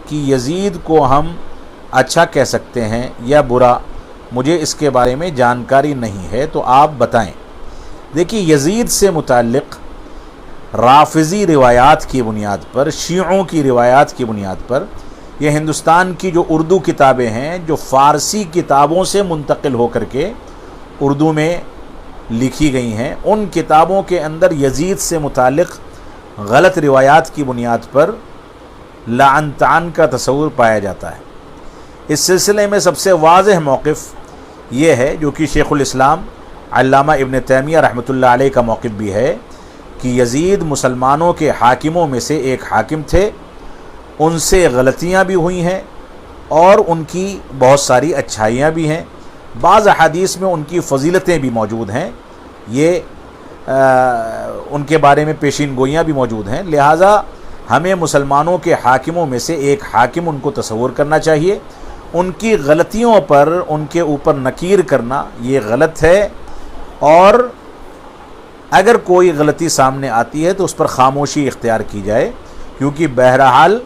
کہ یزید کو ہم اچھا کہہ سکتے ہیں یا برا، مجھے اس کے بارے میں جانکاری نہیں ہے، تو آپ بتائیں۔ دیکھیے، یزید سے متعلق رافضی روایات کی بنیاد پر، شیعوں کی روایات کی بنیاد پر، یہ ہندوستان کی جو اردو کتابیں ہیں، جو فارسی کتابوں سے منتقل ہو کر کے اردو میں لکھی گئی ہیں، ان کتابوں کے اندر یزید سے متعلق غلط روایات کی بنیاد پر لعن طعن کا تصور پایا جاتا ہے۔ اس سلسلے میں سب سے واضح موقف یہ ہے، جو کہ شیخ الاسلام علامہ ابن تیمیہ رحمۃ اللہ علیہ کا موقف بھی ہے، کہ یزید مسلمانوں کے حاکموں میں سے ایک حاکم تھے، ان سے غلطیاں بھی ہوئی ہیں اور ان کی بہت ساری اچھائیاں بھی ہیں، بعض احادیث میں ان کی فضیلتیں بھی موجود ہیں، یہ ان کے بارے میں پیشین گوئیاں بھی موجود ہیں۔ لہٰذا ہمیں مسلمانوں کے حاکموں میں سے ایک حاکم ان کو تصور کرنا چاہیے، ان کی غلطیوں پر ان کے اوپر نکیر کرنا یہ غلط ہے، اور اگر کوئی غلطی سامنے آتی ہے تو اس پر خاموشی اختیار کی جائے، کیونکہ بہرحال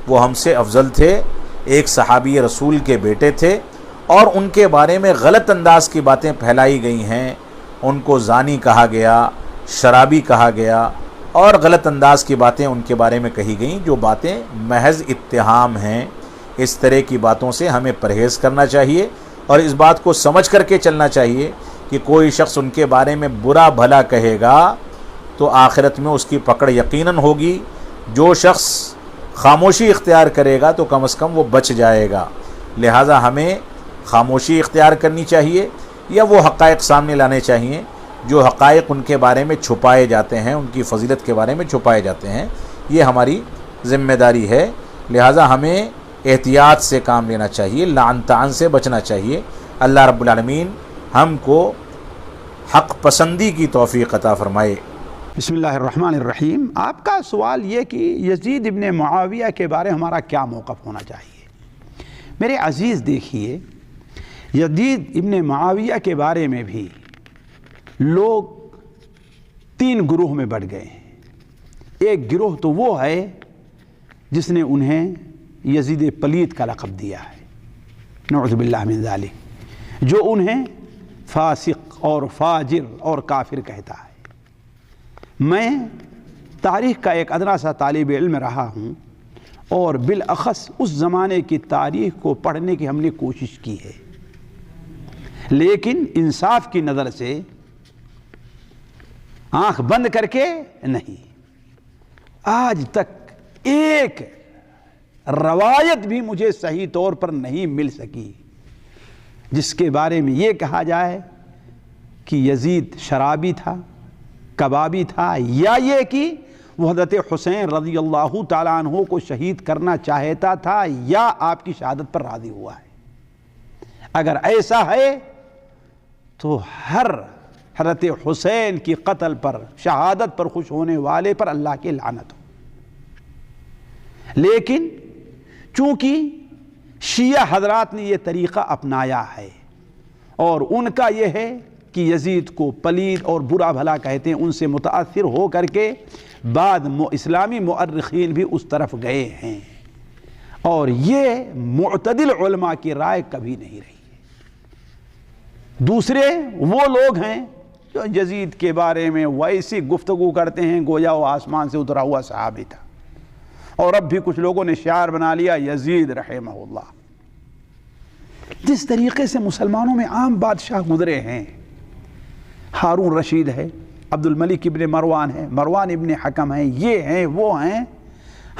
وہ ہم سے افضل تھے، ایک صحابی رسول کے بیٹے تھے، اور ان کے بارے میں غلط انداز کی باتیں پھیلائی گئی ہیں، ان کو زانی کہا گیا، شرابی کہا گیا، اور غلط انداز کی باتیں ان کے بارے میں کہی گئیں، جو باتیں محض اتہام ہیں۔ اس طرح کی باتوں سے ہمیں پرہیز کرنا چاہیے، اور اس بات کو سمجھ کر کے چلنا چاہیے کہ کوئی شخص ان کے بارے میں برا بھلا کہے گا تو آخرت میں اس کی پکڑ یقیناً ہوگی۔ جو شخص خاموشی اختیار کرے گا تو کم از کم وہ بچ جائے گا۔ لہٰذا ہمیں خاموشی اختیار کرنی چاہیے، یا وہ حقائق سامنے لانے چاہیے جو حقائق ان کے بارے میں چھپائے جاتے ہیں، ان کی فضیلت کے بارے میں چھپائے جاتے ہیں۔ یہ ہماری ذمہ داری ہے، لہٰذا ہمیں احتیاط سے کام لینا چاہیے، لعن طعن سے بچنا چاہیے۔ اللہ رب العالمین ہم کو حق پسندی کی توفیق عطا فرمائے۔ بسم اللہ الرحمن الرحیم۔ آپ کا سوال یہ کہ یزید ابن معاویہ کے بارے ہمارا کیا موقف ہونا چاہیے۔ میرے عزیز دیکھیے، یزید ابن معاویہ کے بارے میں بھی لوگ تین گروہ میں بڑھ گئے ہیں۔ ایک گروہ تو وہ ہے جس نے انہیں یزید پلید کا لقب دیا ہے، نعوذ باللہ من ذالک، جو انہیں فاسق اور فاجر اور کافر کہتا ہے۔ میں تاریخ کا ایک ادنا سا طالب علم رہا ہوں، اور بالاخص اس زمانے کی تاریخ کو پڑھنے کی ہم نے کوشش کی ہے، لیکن انصاف کی نظر سے آنکھ بند کر کے نہیں۔ آج تک ایک روایت بھی مجھے صحیح طور پر نہیں مل سکی جس کے بارے میں یہ کہا جائے کہ یزید شرابی تھا، کبابی تھا، یا یہ کہ وہ حضرت حسین رضی اللہ تعالیٰ عنہ کو شہید کرنا چاہتا تھا یا آپ کی شہادت پر راضی ہوا ہے۔ اگر ایسا ہے تو ہر حضرت حسین کی قتل پر، شہادت پر خوش ہونے والے پر اللہ کی لعنت ہو۔ لیکن چونکہ شیعہ حضرات نے یہ طریقہ اپنایا ہے، اور ان کا یہ ہے کہ یزید کو پلید اور برا بھلا کہتے ہیں، ان سے متاثر ہو کر کے بعد اسلامی مؤرخین بھی اس طرف گئے ہیں، اور یہ معتدل علماء کی رائے کبھی نہیں رہی ہے۔ دوسرے وہ لوگ ہیں جو یزید کے بارے میں ویسی گفتگو کرتے ہیں گویا وہ آسمان سے اترا ہوا صحابی تھا، اور اب بھی کچھ لوگوں نے شعار بنا لیا یزید رحمہ اللہ۔ جس طریقے سے مسلمانوں میں عام بادشاہ گزرے ہیں، ہارون رشید ہے، عبد الملک ابن مروان ہے، مروان ابن حکم ہیں، یہ ہیں وہ ہیں،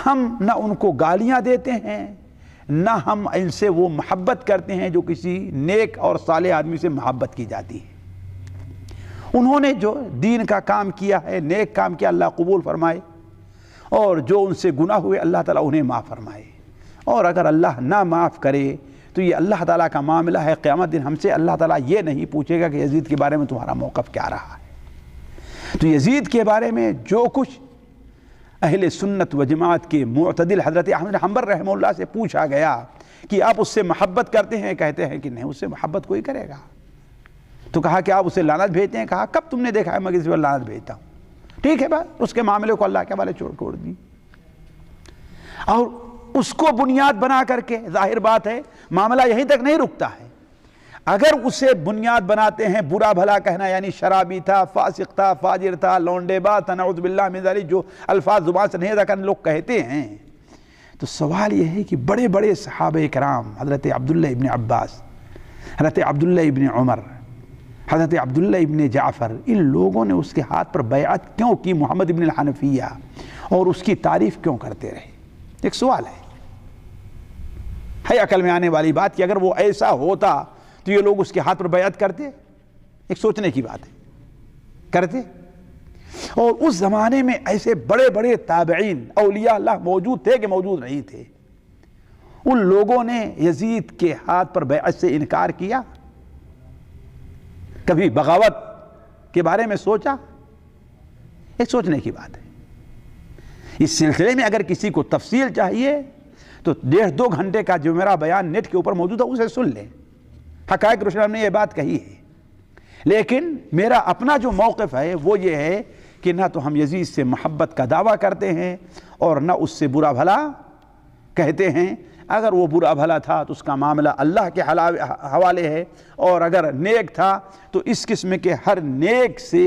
ہم نہ ان کو گالیاں دیتے ہیں، نہ ہم ان سے وہ محبت کرتے ہیں جو کسی نیک اور صالح آدمی سے محبت کی جاتی ہے۔ انہوں نے جو دین کا کام کیا ہے، نیک کام کیا، اللہ قبول فرمائے، اور جو ان سے گناہ ہوئے اللہ تعالیٰ انہیں معاف فرمائے، اور اگر اللہ نہ معاف کرے تو یہ اللہ تعالیٰ کا معاملہ ہے۔ قیامت دن ہم سے اللہ تعالیٰ یہ نہیں پوچھے گا کہ یزید کے بارے میں تمہارا موقف کیا رہا ہے۔ تو یزید کے بارے میں جو کچھ اہل سنت و جماعت کے معتدل حضرت احمد حنبل رحمہ اللہ سے پوچھا گیا کہ آپ اس سے محبت کرتے ہیں، کہتے ہیں کہ نہیں، اس سے محبت کوئی کرے گا۔ تو کہا کہ آپ اسے لعنت بھیجتے ہیں، کہا کب تم نے دیکھا ہے میں کسی پر لعنت بھیجتا ہوں؟ ٹھیک ہے بات، اس کے معاملے کو اللہ کے حوالے چھوڑ دی۔ اور اس کو بنیاد بنا کر کے ظاہر بات ہے معاملہ یہیں تک نہیں رکتا ہے. اگر اسے بنیاد بناتے ہیں برا بھلا کہنا، یعنی شرابی تھا، فاسق تھا، فاجر تھا، لونڈے باز تھا، نعوذ باللہ من ذالک، جو الفاظ زبان سے نہیں ادا کرنے لوگ کہتے ہیں، تو سوال یہ ہے کہ بڑے بڑے صحابہ کرام، حضرت عبداللہ ابن عباس، حضرت عبداللہ ابن عمر، حضرت عبداللہ ابن جعفر، ان لوگوں نے اس کے ہاتھ پر بیعت کیوں کی؟ محمد ابن الحنفیہ، اور اس کی تعریف کیوں کرتے رہے؟ ایک سوال ہے عقل میں آنے والی بات کہ اگر وہ ایسا ہوتا تو یہ لوگ اس کے ہاتھ پر بیعت کرتے؟ ایک سوچنے کی بات ہے، کرتے؟ اور اس زمانے میں ایسے بڑے بڑے تابعین اولیاء اللہ موجود تھے کہ موجود نہیں تھے، ان لوگوں نے یزید کے ہاتھ پر بیعت سے انکار کیا؟ کبھی بغاوت کے بارے میں سوچا؟ ایک سوچنے کی بات ہے. اس سلسلے میں اگر کسی کو تفصیل چاہیے تو 1.5-2 گھنٹے کا جو میرا بیان نیٹ کے اوپر موجود ہے اسے سن لیں. حقائق روشن نے یہ بات کہی ہے، لیکن میرا اپنا جو موقف ہے وہ یہ ہے کہ نہ تو ہم یزید سے محبت کا دعویٰ کرتے ہیں اور نہ اس سے برا بھلا کہتے ہیں. اگر وہ برا بھلا تھا تو اس کا معاملہ اللہ کے حوالے ہے، اور اگر نیک تھا تو اس قسم کے ہر نیک سے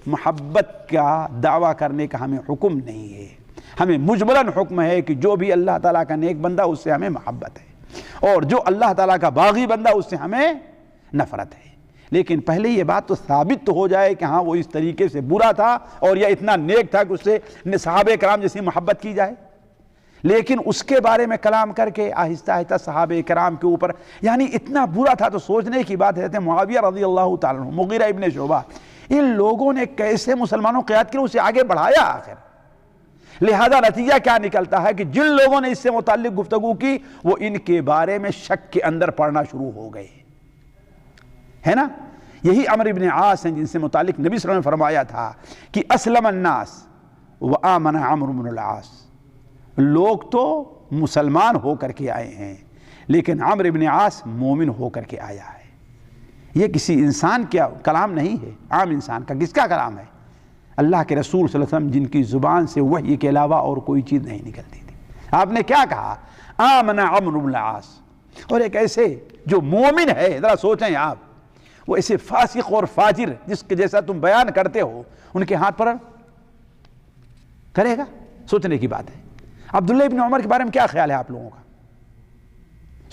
محبت کا دعویٰ کرنے کا ہمیں حکم نہیں ہے. ہمیں مجملاً حکم ہے کہ جو بھی اللہ تعالیٰ کا نیک بندہ اس سے ہمیں محبت ہے، اور جو اللہ تعالیٰ کا باغی بندہ اس سے ہمیں نفرت ہے. لیکن پہلے یہ بات تو ثابت تو ہو جائے کہ ہاں وہ اس طریقے سے برا تھا اور یا اتنا نیک تھا کہ اس سے صحابہ کرام جیسی محبت کی جائے. لیکن اس کے بارے میں کلام کر کے آہستہ آہستہ صحابہ کرام کے اوپر، یعنی اتنا برا تھا تو سوچنے کی بات ہے. معاویہ رضی اللہ تعالیٰ عنہ، مغیرہ ابن شعبہ، ان لوگوں نے کیسے مسلمانوں کو قیادت کی، اسے آگے بڑھایا آخر. لہذا نتیجہ کیا نکلتا ہے کہ جن لوگوں نے اس سے متعلق گفتگو کی وہ ان کے بارے میں شک کے اندر پڑنا شروع ہو گئے، ہے نا. یہی عمرو ابن عاص ہیں جن سے متعلق نبی صلی اللہ علیہ وسلم نے فرمایا تھا کہ اسلم الناس وآمن عمرو بن العاص. لوگ تو مسلمان ہو کر کے آئے ہیں لیکن عمرو ابن عاص مومن ہو کر کے آیا ہے. یہ کسی انسان کا کلام نہیں ہے، عام انسان کا. کس کا کلام ہے؟ اللہ کے رسول صلی اللہ علیہ وسلم، جن کی زبان سے وحی کے علاوہ اور کوئی چیز نہیں نکلتی تھی. آپ نے کیا کہا؟ آمن عمرو بن العاص. اور ایک ایسے جو مومن ہے، ذرا سوچیں آپ، وہ ایسے فاسق اور فاجر جس کے جیسا تم بیان کرتے ہو ان کے ہاتھ پر کرے گا؟ سوچنے کی بات ہے. عبداللہ ابن عمر کے بارے میں کیا خیال ہے آپ لوگوں کا؟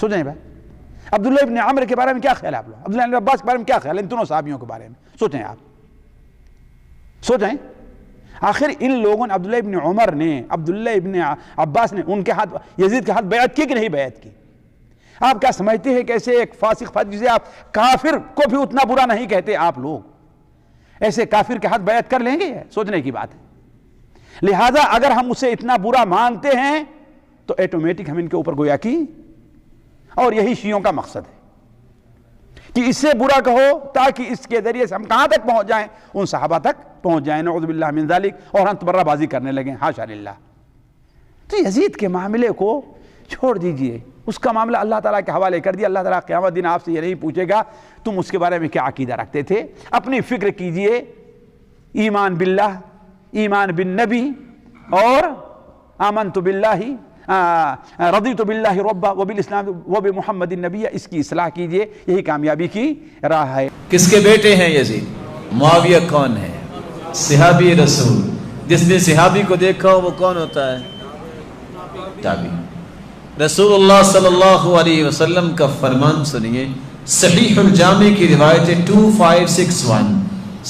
سوچیں بھائی. عبداللہ ابن عمر کے بارے میں کیا خیال ہے آپ لوگوں؟ عبداللہ ابن عباس کے بارے میں کیا خیال ہے؟ ان دونوں صحابیوں کے بارے میں سوچیں آپ، سوچیں. آخر ان لوگوں نے، عبداللہ ابن عمر نے، عبداللہ ابن عباس نے ان کے ہاتھ، یزید کے ہاتھ بیعت کی کہ نہیں بیعت کی؟ آپ کیا سمجھتے ہیں کہ ایسے ایک فاسق فاجر جسے آپ کافر کو بھی اتنا برا نہیں کہتے آپ لوگ، ایسے کافر کے ہاتھ بیعت کر لیں گے؟ سوچنے کی بات ہے. لہذا اگر ہم اسے اتنا برا مانتے ہیں تو ایٹومیٹک ہم ان کے اوپر گویا کی، اور یہی شیعوں کا مقصد ہے کہ اس سے برا کہو تاکہ اس کے ذریعے سے ہم کہاں تک پہنچ جائیں؟ ان صحابہ تک پہنچ جائیں، نعوذ باللہ من ذالک، اور ہم تبرہ بازی کرنے لگیں، حاشا للہ. تو یزید کے معاملے کو چھوڑ دیجئے، اس کا معاملہ اللہ تعالیٰ کے حوالے کر دیا. اللہ تعالیٰ قیامت دن آپ سے یہ نہیں پوچھے گا تم اس کے بارے میں کیا عقیدہ رکھتے تھے. اپنی فکر کیجئے، ایمان باللہ، ایمان بالنبی، اور آمنت باللہ، رضیت باللہ ربا وبالاسلام وبمحمد النبی، اس کی اصلاح کیجئے. یہی کامیابی کی راہ ہے. کس کے بیٹے ہیں یزید؟ معاویہ کون ہے؟ صحابی رسول. جس نے صحابی کو دیکھا وہ کون ہوتا ہے؟ تابعی. رسول اللہ صلی اللہ علیہ وسلم کا فرمان سنیے. صحیح الجامع کی روایت 2561،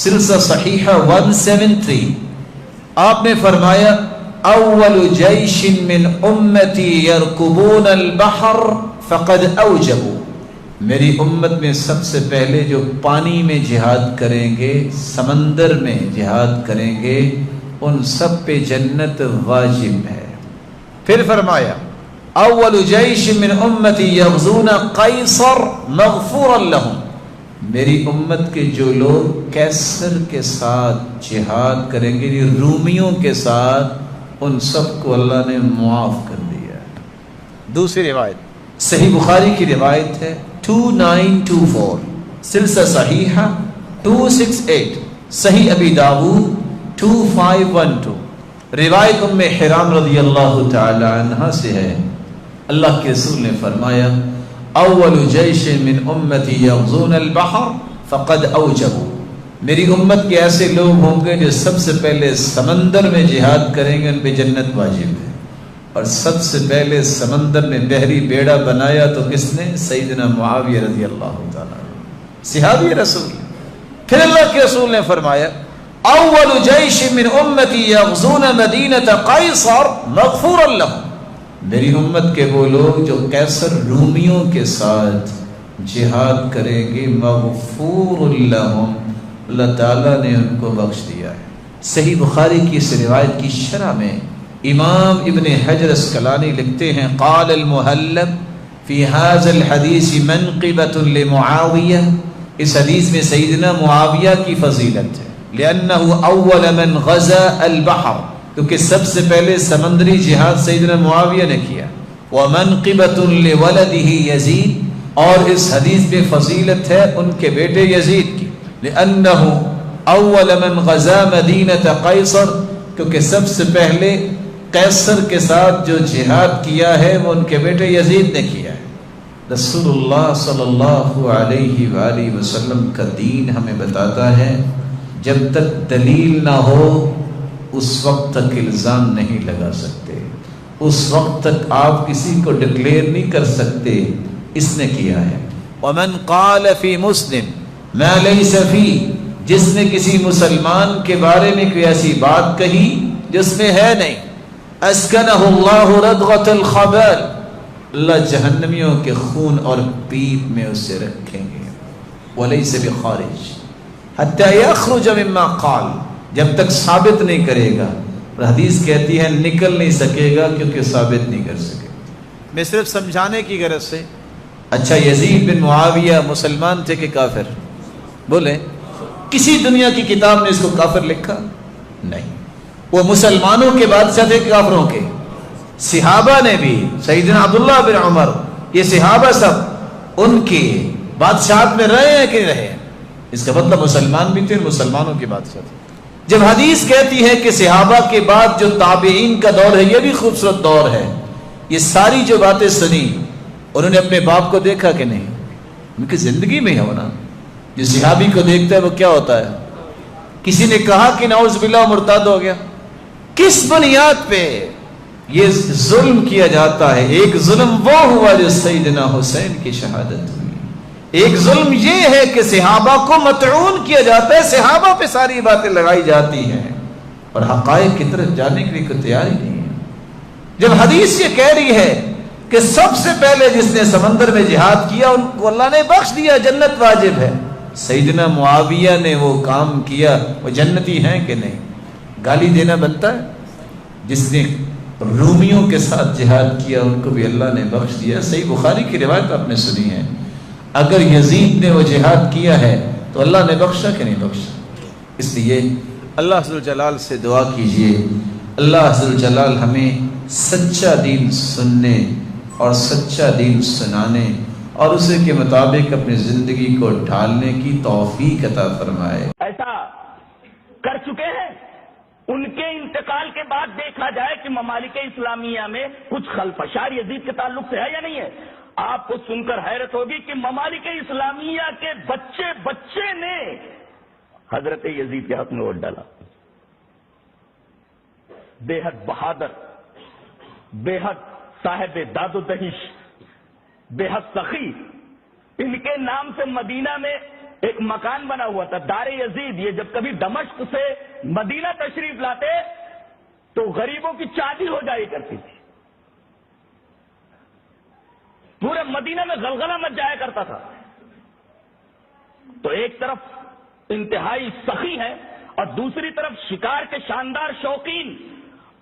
سلسلہ صحیحہ 173. آپ نے فرمایا اول جیش من امتی یرکبون البحر فقد اوجبوا. میری امت میں سب سے پہلے جو پانی میں جہاد کریں گے، سمندر میں جہاد کریں گے، ان سب پہ جنت واجب ہے. پھر فرمایا اول جیش من امتی یغزون قیصر مغفورا لهم. میری امت کے جو لوگ قیصر کے ساتھ جہاد کریں گے، رومیوں کے ساتھ، ان سب کو اللہ نے معاف کر دیا. دوسری روایت صحیح بخاری کی روایت ہے 2924، سلسلہ صحیحہ 268، صحیح ابی داؤد 2512. روایت ام حرام رضی اللہ تعالی عنہ سے ہے اللہ کے رسول نے فرمایا اول جیش من امتی یغزون البحر فقد اوجبوا، میری امت کے ایسے لوگ ہوں گے جو سب سے پہلے سمندر میں جہاد کریں گے، ان پہ جنت واجب ہے۔ اور سب سے پہلے سمندر میں بحری بیڑا بنایا تو کس نے؟ سیدنا معاویہ رضی اللہ تعالیٰ عنہ، صحابی رسول۔ پھر اللہ کے رسول نے فرمایا اول جیش من امتی یغزون مدینۃ قیصر مغفورا لهم، میری امت کے وہ لوگ جو قیصر رومیوں کے ساتھ جہاد کریں گے، مغفور لهم، اللہ تعالیٰ نے ان کو بخش دیا ہے۔ صحیح بخاری کی اس روایت کی شرح میں امام ابن حجر اسقلانی لکھتے ہیں قال المہلب فی هذا الحدیث منقبۃ لمعاویہ، اس حدیث میں سیدنا معاویہ کی فضیلت ہے، لأنه اول من غزا البحر، کیونکہ سب سے پہلے سمندری جہاد سیدنا معاویہ نے کیا، ومنقبۃ لولدہ یزید، اور اس حدیث میں فضیلت ہے ان کے بیٹے یزید کی، لأنه اول من غزا مدینۃ قیصر، کیونکہ سب سے پہلے قیصر کے ساتھ جو جہاد کیا ہے وہ ان کے بیٹے یزید نے کیا ہے۔ رسول اللہ صلی اللہ علیہ وآلہ وسلم کا دین ہمیں بتاتا ہے جب تک دلیل نہ ہو اس وقت تک الزام نہیں لگا سکتے، اس وقت تک آپ کسی کو ڈکلیئر نہیں کر سکتے اس نے کیا ہے۔ ومن قال فی مسلم ما لیس فی، جس نے کسی مسلمان کے بارے میں کوئی ایسی بات کہی جس میں ہے نہیں، اسکنہ اللہ ردغۃ الخبال، اللہ جہنمیوں کے خون اور پیپ میں اسے رکھیں گے، ولیس بخارج حتی یخرج مما قال، جب تک ثابت نہیں کرے گا، اور حدیث کہتی ہے نکل نہیں سکے گا کیونکہ ثابت نہیں کر سکے۔ میں صرف سمجھانے کی غرض سے، اچھا یزید بن معاویہ مسلمان تھے کہ کافر؟ بولے کسی دنیا کی کتاب نے اس کو کافر لکھا؟ نہیں۔ وہ مسلمانوں کے بادشاہ تھے کافروں کے؟ صحابہ نے بھی، سیدنا عبداللہ بن عمر، یہ صحابہ سب ان کی بادشاہت میں رہے ہیں کہ نہیں رہے؟ اس کا مطلب مسلمان بھی تھے، مسلمانوں کے بادشاہ تھے۔ جب حدیث کہتی ہے کہ صحابہ کے بعد جو تابعین کا دور ہے یہ بھی خوبصورت دور ہے، یہ ساری جو باتیں سنی انہوں نے اپنے باپ کو دیکھا کہ نہیں؟ ان کی زندگی میں ہے نا، جو صحابی کو دیکھتا ہے وہ کیا ہوتا ہے؟ کسی نے کہا کہ نعوذ باللہ مرتد ہو گیا، کس بنیاد پہ یہ ظلم کیا جاتا ہے؟ ایک ظلم وہ ہوا جو سیدنا حسین کی شہادت ہوئی، ایک ظلم یہ ہے کہ صحابہ کو مطعون کیا جاتا ہے، صحابہ پہ ساری باتیں لگائی جاتی ہیں اور حقائق کی طرف جانے کے لیے کوئی تیاری نہیں ہے۔ جب حدیث یہ کہہ رہی ہے کہ سب سے پہلے جس نے سمندر میں جہاد کیا ان کو اللہ نے بخش دیا، جنت واجب ہے، سیدنا معاویہ نے وہ کام کیا، وہ جنتی ہیں کہ نہیں؟ گالی دینا بنتا ہے؟ جس نے رومیوں کے ساتھ جہاد کیا ان کو بھی اللہ نے بخش دیا۔ صحیح بخاری کی روایت آپ نے سنی ہے، اگر یزید نے وہ جہاد کیا ہے تو اللہ نے بخشا کہ نہیں بخشا؟ اس لیے اللہ عز و جلال سے دعا کیجئے اللہ عز و جلال ہمیں سچا دین سننے اور سچا دین سنانے اور اسے کے مطابق اپنی زندگی کو ڈھالنے کی توفیق عطا فرمائے۔ ایسا کر چکے ہیں، ان کے انتقال کے بعد دیکھا جائے کہ ممالک اسلامیہ میں کچھ خلفشار یزید کے تعلق سے ہے یا نہیں ہے؟ آپ کو سن کر حیرت ہوگی کہ ممالک اسلامیہ کے بچے نے حضرت یزید کے حق میں ووٹ ڈالا۔ بے حد بہادر، بے حد صاحب داد و دہش، بے حد سخی، ان کے نام سے مدینہ میں ایک مکان بنا ہوا تھا دار یزید۔ یہ جب کبھی دمشق سے مدینہ تشریف لاتے تو غریبوں کی چادی ہو جائی کرتی تھی، پورے مدینہ میں غلغلہ مچ جایا کرتا تھا۔ تو ایک طرف انتہائی سخی ہے اور دوسری طرف شکار کے شاندار شوقین،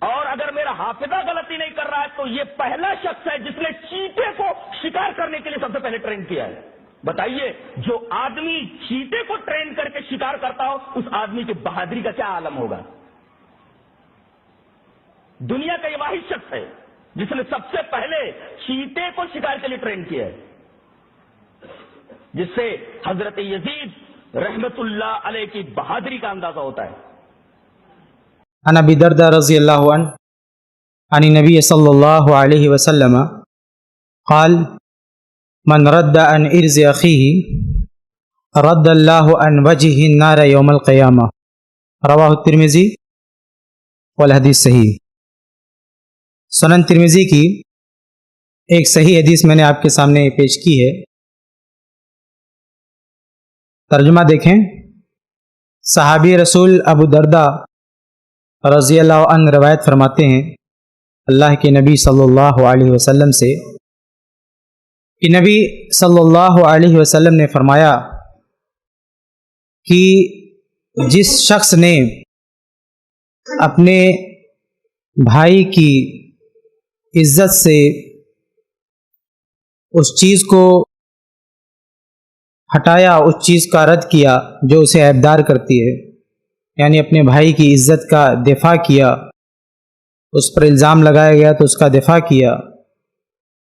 اور اگر میرا حافظہ غلطی نہیں کر رہا ہے تو یہ پہلا شخص ہے جس نے چیتے کو شکار کرنے کے لیے سب سے پہلے ٹرین کیا ہے۔ بتائیے جو آدمی چیتے کو ٹرین کر کے شکار کرتا ہو اس آدمی کی بہادری کا کیا عالم ہوگا؟ دنیا کا یہ واحد شخص ہے جس نے سب سے پہلے چیتے کو شکار کے لیے ٹرین کیا ہے، جس سے حضرت یزید رحمت اللہ علیہ کی بہادری کا اندازہ ہوتا ہے۔ عن ابی درداء رضی اللہ عنہ عن النبی صلی اللہ علیہ وسلم قال من رد عن ارض اخیہ رد اللہ عن وجهه النار یوم القیامہ، رواہ الترمذی والحدیث صحیح۔ سنن ترمذی کی ایک صحیح حدیث میں نے آپ کے سامنے پیش کی ہے، ترجمہ دیکھیں۔ صحابی رسول ابو درداء رضی اللہ عنہ روایت فرماتے ہیں اللہ کے نبی صلی اللہ علیہ وسلم سے کہ نبی صلی اللہ علیہ وسلم نے فرمایا کہ جس شخص نے اپنے بھائی کی عزت سے اس چیز کو ہٹایا، اس چیز کا رد کیا جو اسے عیبدار کرتی ہے، یعنی اپنے بھائی کی عزت کا دفاع کیا، اس پر الزام لگایا گیا تو اس کا دفاع کیا،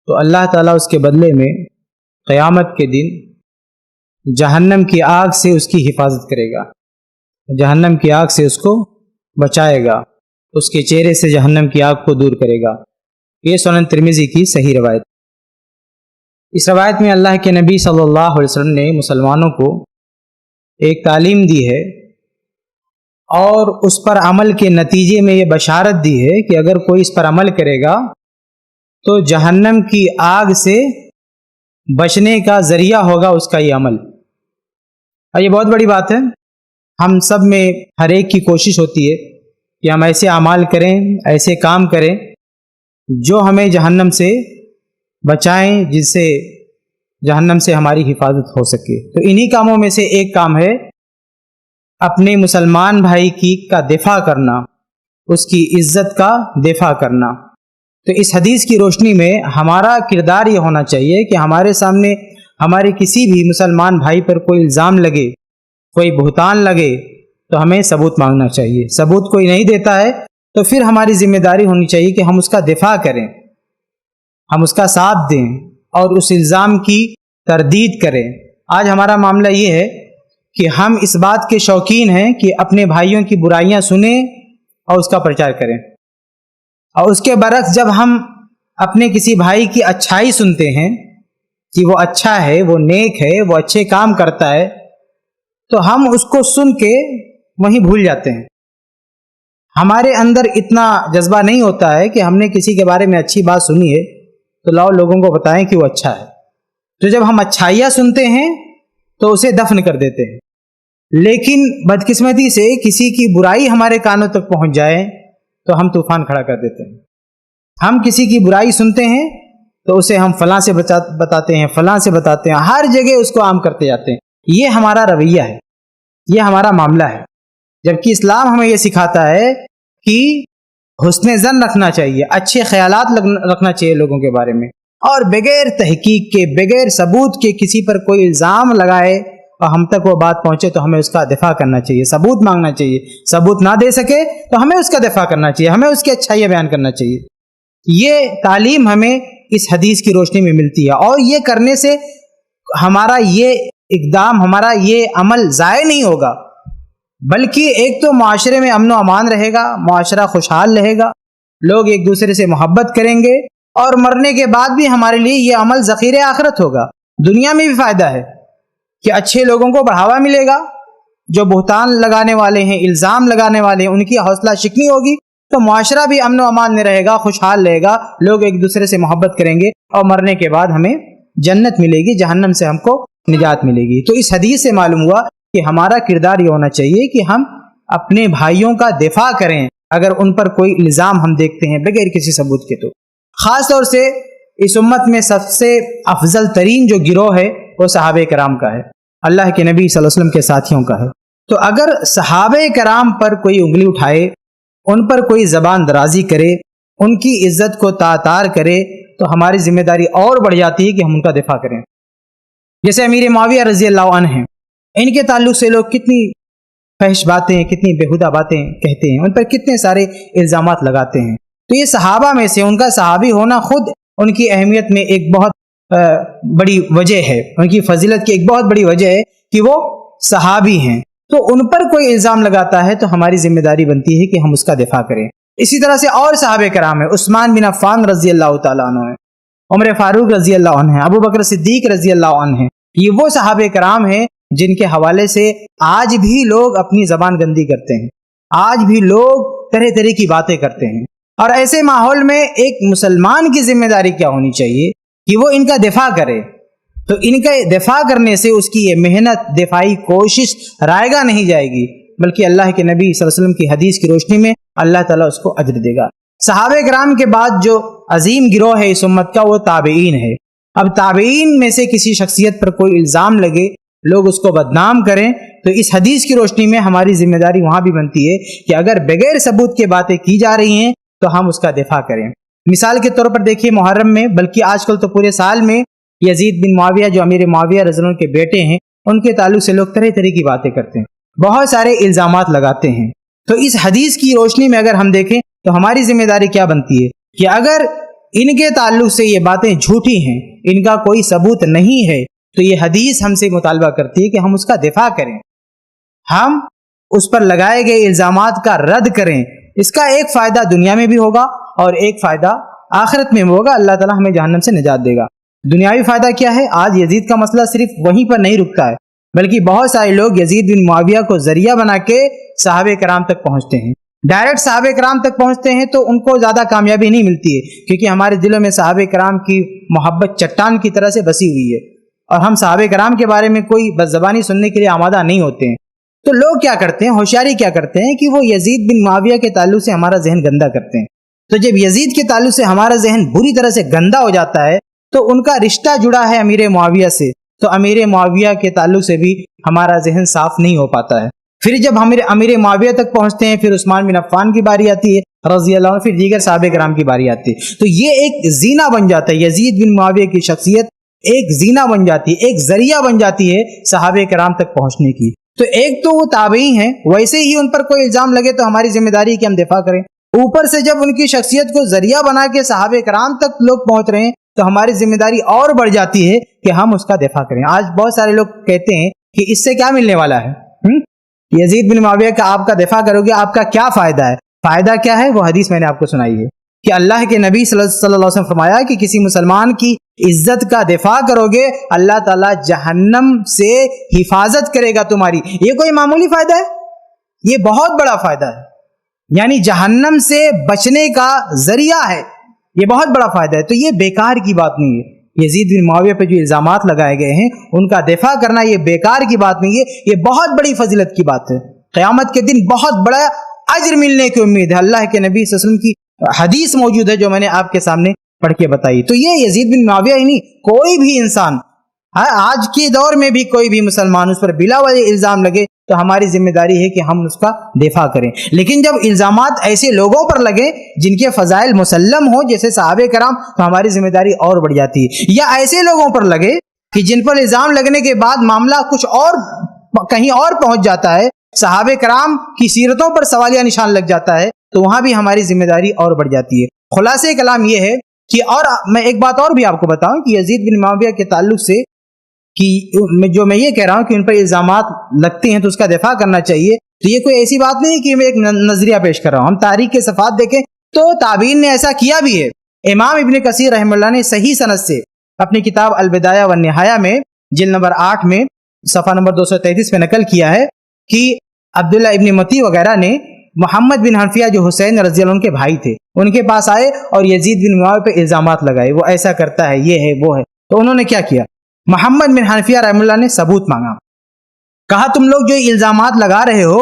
تو اللہ تعالیٰ اس کے بدلے میں قیامت کے دن جہنم کی آگ سے اس کی حفاظت کرے گا، جہنم کی آگ سے اس کو بچائے گا، اس کے چہرے سے جہنم کی آگ کو دور کرے گا۔ یہ سنن ترمذی کی صحیح روایت۔ اس روایت میں اللہ کے نبی صلی اللہ علیہ وسلم نے مسلمانوں کو ایک تعلیم دی ہے اور اس پر عمل کے نتیجے میں یہ بشارت دی ہے کہ اگر کوئی اس پر عمل کرے گا تو جہنم کی آگ سے بچنے کا ذریعہ ہوگا اس کا یہ عمل۔ اور یہ بہت بڑی بات ہے، ہم سب میں ہر ایک کی کوشش ہوتی ہے کہ ہم ایسے اعمال کریں، ایسے کام کریں جو ہمیں جہنم سے بچائیں، جس سے جہنم سے ہماری حفاظت ہو سکے۔ تو انہی کاموں میں سے ایک کام ہے اپنے مسلمان بھائی کا دفاع کرنا، اس کی عزت کا دفاع کرنا۔ تو اس حدیث کی روشنی میں ہمارا کردار یہ ہونا چاہیے کہ ہمارے سامنے ہمارے کسی بھی مسلمان بھائی پر کوئی الزام لگے، کوئی بہتان لگے تو ہمیں ثبوت مانگنا چاہیے۔ ثبوت کوئی نہیں دیتا ہے تو پھر ہماری ذمہ داری ہونی چاہیے کہ ہم اس کا دفاع کریں، ہم اس کا ساتھ دیں اور اس الزام کی تردید کریں۔ آج ہمارا معاملہ یہ ہے کہ ہم اس بات کے شوقین ہیں کہ اپنے بھائیوں کی برائیاں سنیں اور اس کا پرچار کریں، اور اس کے برعکس جب ہم اپنے کسی بھائی کی اچھائی سنتے ہیں کہ وہ اچھا ہے، وہ نیک ہے، وہ اچھے کام کرتا ہے، تو ہم اس کو سن کے وہیں بھول جاتے ہیں۔ ہمارے اندر اتنا جذبہ نہیں ہوتا ہے کہ ہم نے کسی کے بارے میں اچھی بات سنی ہے تو لاؤ لوگوں کو بتائیں کہ وہ اچھا ہے۔ تو جب ہم اچھائیاں سنتے ہیں تو اسے دفن کر دیتے ہیں، لیکن بدقسمتی سے کسی کی برائی ہمارے کانوں تک پہنچ جائے تو ہم طوفان کھڑا کر دیتے ہیں۔ ہم کسی کی برائی سنتے ہیں تو اسے ہم فلاں سے بتاتے ہیں، فلاں سے بتاتے ہیں، ہر جگہ اس کو عام کرتے جاتے ہیں۔ یہ ہمارا رویہ ہے، یہ ہمارا معاملہ ہے، جبکہ اسلام ہمیں یہ سکھاتا ہے کہ حسن ظن رکھنا چاہیے، اچھے خیالات رکھنا چاہیے لوگوں کے بارے میں، اور بغیر تحقیق کے، بغیر ثبوت کے کسی پر کوئی الزام لگائے اور ہم تک وہ بات پہنچے تو ہمیں اس کا دفاع کرنا چاہیے، ثبوت مانگنا چاہیے۔ ثبوت نہ دے سکے تو ہمیں اس کا دفاع کرنا چاہیے، ہمیں اس کی اچھائیاں بیان کرنا چاہیے۔ یہ تعلیم ہمیں اس حدیث کی روشنی میں ملتی ہے، اور یہ کرنے سے ہمارا یہ اقدام، ہمارا یہ عمل ضائع نہیں ہوگا، بلکہ ایک تو معاشرے میں امن و امان رہے گا، معاشرہ خوشحال رہے گا، لوگ ایک دوسرے سے محبت کریں گے، اور مرنے کے بعد بھی ہمارے لیے یہ عمل ذخیرہ آخرت ہوگا۔ دنیا میں بھی فائدہ ہے کہ اچھے لوگوں کو بڑھاوا ملے گا، جو بہتان لگانے والے ہیں، الزام لگانے والے ہیں، ان کی حوصلہ شکنی ہوگی، تو معاشرہ بھی امن و امان میں رہے گا، خوشحال رہے گا، لوگ ایک دوسرے سے محبت کریں گے، اور مرنے کے بعد ہمیں جنت ملے گی، جہنم سے ہم کو نجات ملے گی۔ تو اس حدیث سے معلوم ہوا کہ ہمارا کردار یہ ہونا چاہیے کہ ہم اپنے بھائیوں کا دفاع کریں اگر ان پر کوئی الزام ہم دیکھتے ہیں بغیر کسی ثبوت کے۔ تو خاص طور سے اس امت میں سب سے افضل ترین جو گروہ ہے وہ صحابہ کرام کا ہے، اللہ کے نبی صلی اللہ علیہ وسلم کے ساتھیوں کا ہے۔ تو اگر صحابہ کرام پر کوئی انگلی اٹھائے، ان پر کوئی زبان درازی کرے، ان کی عزت کو تعطار کرے، تو ہماری ذمہ داری اور بڑھ جاتی ہے کہ ہم ان کا دفاع کریں۔ جیسے امیر معاویہ رضی اللہ عنہ ہیں، ان کے تعلق سے لوگ کتنی فحش باتیں، کتنی بےہودہ باتیں کہتے ہیں، ان پر کتنے سارے الزامات لگاتے ہیں۔ تو یہ صحابہ میں سے ان کا صحابی ہونا خود ان کی اہمیت میں ایک بہت بڑی وجہ ہے، ان کی فضیلت کی ایک بہت بڑی وجہ ہے کہ وہ صحابی ہیں۔ تو ان پر کوئی الزام لگاتا ہے تو ہماری ذمہ داری بنتی ہے کہ ہم اس کا دفاع کریں۔ اسی طرح سے اور صحابہ کرام ہیں، عثمان بن عفان رضی اللہ تعالیٰ عنہ ہیں، عمر فاروق رضی اللہ عنہ ہیں, ابو بکر صدیق رضی اللہ عنہ ہیں. یہ وہ صحابہ کرام ہیں جن کے حوالے سے آج بھی لوگ اپنی زبان گندی کرتے ہیں, آج بھی لوگ طرح طرح کی باتیں کرتے ہیں. اور ایسے ماحول میں ایک مسلمان کی ذمہ داری کیا ہونی چاہیے کہ وہ ان کا دفاع کرے. تو ان کا دفاع کرنے سے اس کی یہ محنت, دفاعی کوشش رائے گاہ نہیں جائے گی, بلکہ اللہ کے نبی صلی اللہ علیہ وسلم کی حدیث کی روشنی میں اللہ تعالیٰ اس کو اجر دے گا. صحابہ کرام کے بعد جو عظیم گروہ ہے اس امت کا وہ تابعین ہے. اب تابعین میں سے کسی شخصیت پر کوئی الزام لگے, لوگ اس کو بدنام کریں, تو اس حدیث کی روشنی میں ہماری ذمہ داری وہاں بھی بنتی ہے کہ اگر بغیر ثبوت کے باتیں کی جا رہی ہیں تو ہم اس کا دفاع کریں. مثال کے طور پر دیکھیے, محرم میں بلکہ آج کل تو پورے سال میں یزید بن معاویہ جو امیر معاویہ رضی اللہ عنہ کے بیٹے ہیں, ان کے تعلق سے لوگ طرح طرح کی باتیں کرتے ہیں, بہت سارے الزامات لگاتے ہیں. تو اس حدیث کی روشنی میں اگر ہم دیکھیں تو ہماری ذمہ داری کیا بنتی ہے کہ اگر ان کے تعلق سے یہ باتیں جھوٹی ہیں, ان کا کوئی ثبوت نہیں ہے, تو یہ حدیث ہم سے مطالبہ کرتی ہے کہ ہم اس کا دفاع کریں, ہم اس پر لگائے گئے الزامات کا رد کریں. اس کا ایک فائدہ دنیا میں بھی ہوگا اور ایک فائدہ آخرت میں بھی ہوگا. اللہ تعالیٰ ہمیں جہنم سے نجات دے گا. دنیاوی فائدہ کیا ہے؟ آج یزید کا مسئلہ صرف وہیں پر نہیں رکتا ہے, بلکہ بہت سارے لوگ یزید بن معاویہ کو ذریعہ بنا کے صحابہ کرام تک پہنچتے ہیں. ڈائریکٹ صحابہ کرام تک پہنچتے ہیں تو ان کو زیادہ کامیابی نہیں ملتی ہے, کیونکہ ہمارے دلوں میں صحابہ کرام کی محبت چٹان کی طرح سے بسی ہوئی ہے, اور ہم صحابہ کرام کے بارے میں کوئی بس زبانی سننے کے لیے آمادہ نہیں ہوتے ہیں. تو لوگ کیا کرتے ہیں, ہوشیاری کیا کرتے ہیں کہ وہ یزید بن معاویہ کے تعلق سے ہمارا ذہن گندا کرتے ہیں. تو جب یزید کے تعلق سے ہمارا ذہن بری طرح سے گندا ہو جاتا ہے تو ان کا رشتہ جڑا ہے امیر معاویہ سے, تو امیر معاویہ کے تعلق سے بھی ہمارا ذہن صاف نہیں ہو پاتا ہے. پھر جب ہم امیر معاویہ تک پہنچتے ہیں, پھر عثمان بن عفان کی باری آتی ہے رضی اللہ عنہ, پھر دیگر صحابہ کرام کی باری آتی ہے. تو یہ ایک زینہ بن جاتا ہے, یزید بن معاویہ کی شخصیت ایک زینہ بن جاتی ہے, ایک ذریعہ بن جاتی ہے صحابہ کرام تک پہنچنے کی. تو ایک تو وہ تابعی ہیں, ویسے ہی ان پر کوئی الزام لگے تو ہماری ذمہ داری ہے کہ ہم دفاع کریں. اوپر سے جب ان کی شخصیت کو ذریعہ بنا کے صحابہ کرام تک لوگ پہنچ رہے ہیں تو ہماری ذمہ داری اور بڑھ جاتی ہے کہ ہم اس کا دفاع کریں. آج بہت سارے لوگ کہتے ہیں کہ اس سے کیا ملنے والا ہے, یزید بن معاویہ کا آپ کا دفاع کرو گے, آپ کا کیا فائدہ ہے؟ فائدہ کیا ہے؟ وہ حدیث میں نے آپ کو سنائی ہے کہ اللہ کے نبی صلی اللہ علیہ وسلم فرمایا کہ کسی مسلمان کی عزت کا دفاع کرو گے, اللہ تعالیٰ جہنم سے حفاظت کرے گا تمہاری. یہ کوئی معمولی فائدہ ہے؟ یہ بہت بڑا فائدہ ہے, یعنی جہنم سے بچنے کا ذریعہ ہے, یہ بہت بڑا فائدہ ہے. تو یہ بیکار کی بات نہیں ہے. یزید بن معاویہ پہ جو الزامات لگائے گئے ہیں ان کا دفاع کرنا یہ بیکار کی بات نہیں ہے, یہ بہت بڑی فضیلت کی بات ہے. قیامت کے دن بہت بڑا اجر ملنے کی امید ہے. اللہ کے نبی صلی اللہ علیہ وسلم کی حدیث موجود ہے جو میں نے آپ کے سامنے پڑھ کے بتائی. تو یہ یزید بن معاویہ ہی نہیں, کوئی بھی انسان آج کے دور میں بھی کوئی بھی مسلمان اس پر بلا وجہ الزام لگے تو ہماری ذمہ داری ہے کہ ہم اس کا دفاع کریں. لیکن جب الزامات ایسے لوگوں پر لگے جن کے فضائل مسلم ہوں جیسے صحابہ کرام, تو ہماری ذمہ داری اور بڑھ جاتی ہے. یا ایسے لوگوں پر لگے کہ جن پر الزام لگنے کے بعد معاملہ کچھ اور کہیں اور پہنچ جاتا ہے, صحابہ کرام کی سیرتوں پر سوالیہ نشان لگ جاتا ہے, تو وہاں بھی ہماری ذمہ داری اور بڑھ جاتی ہے. خلاصہ کلام یہ ہے کہ, اور میں ایک بات اور بھی آپ کو بتاؤں کہ یزید بن معاویہ کے تعلق سے کہ جو میں یہ کہہ رہا ہوں کہ ان پر الزامات لگتے ہیں تو اس کا دفاع کرنا چاہیے, تو یہ کوئی ایسی بات نہیں کہ میں ایک نظریہ پیش کر رہا ہوں. ہم تاریخ کے صفحات دیکھیں تو تابعین نے ایسا کیا بھی ہے. امام ابن کثیر رحمہ اللہ نے صحیح سند سے اپنی کتاب البدایہ والنہایہ میں جلد نمبر 8 میں صفحہ نمبر 233 پہ نقل کیا ہے کہ عبداللہ ابن متی وغیرہ نے محمد بن حنفیہ جو حسین رضی اللہ عنہ کے بھائی تھے ان کے پاس آئے اور یزید بن معاویہ پہ الزامات لگائے, وہ ایسا کرتا ہے, یہ ہے وہ ہے. تو انہوں نے کیا کیا, محمد بن حنفیہ رحمہ اللہ نے ثبوت مانگا, کہا تم لوگ جو الزامات لگا رہے ہو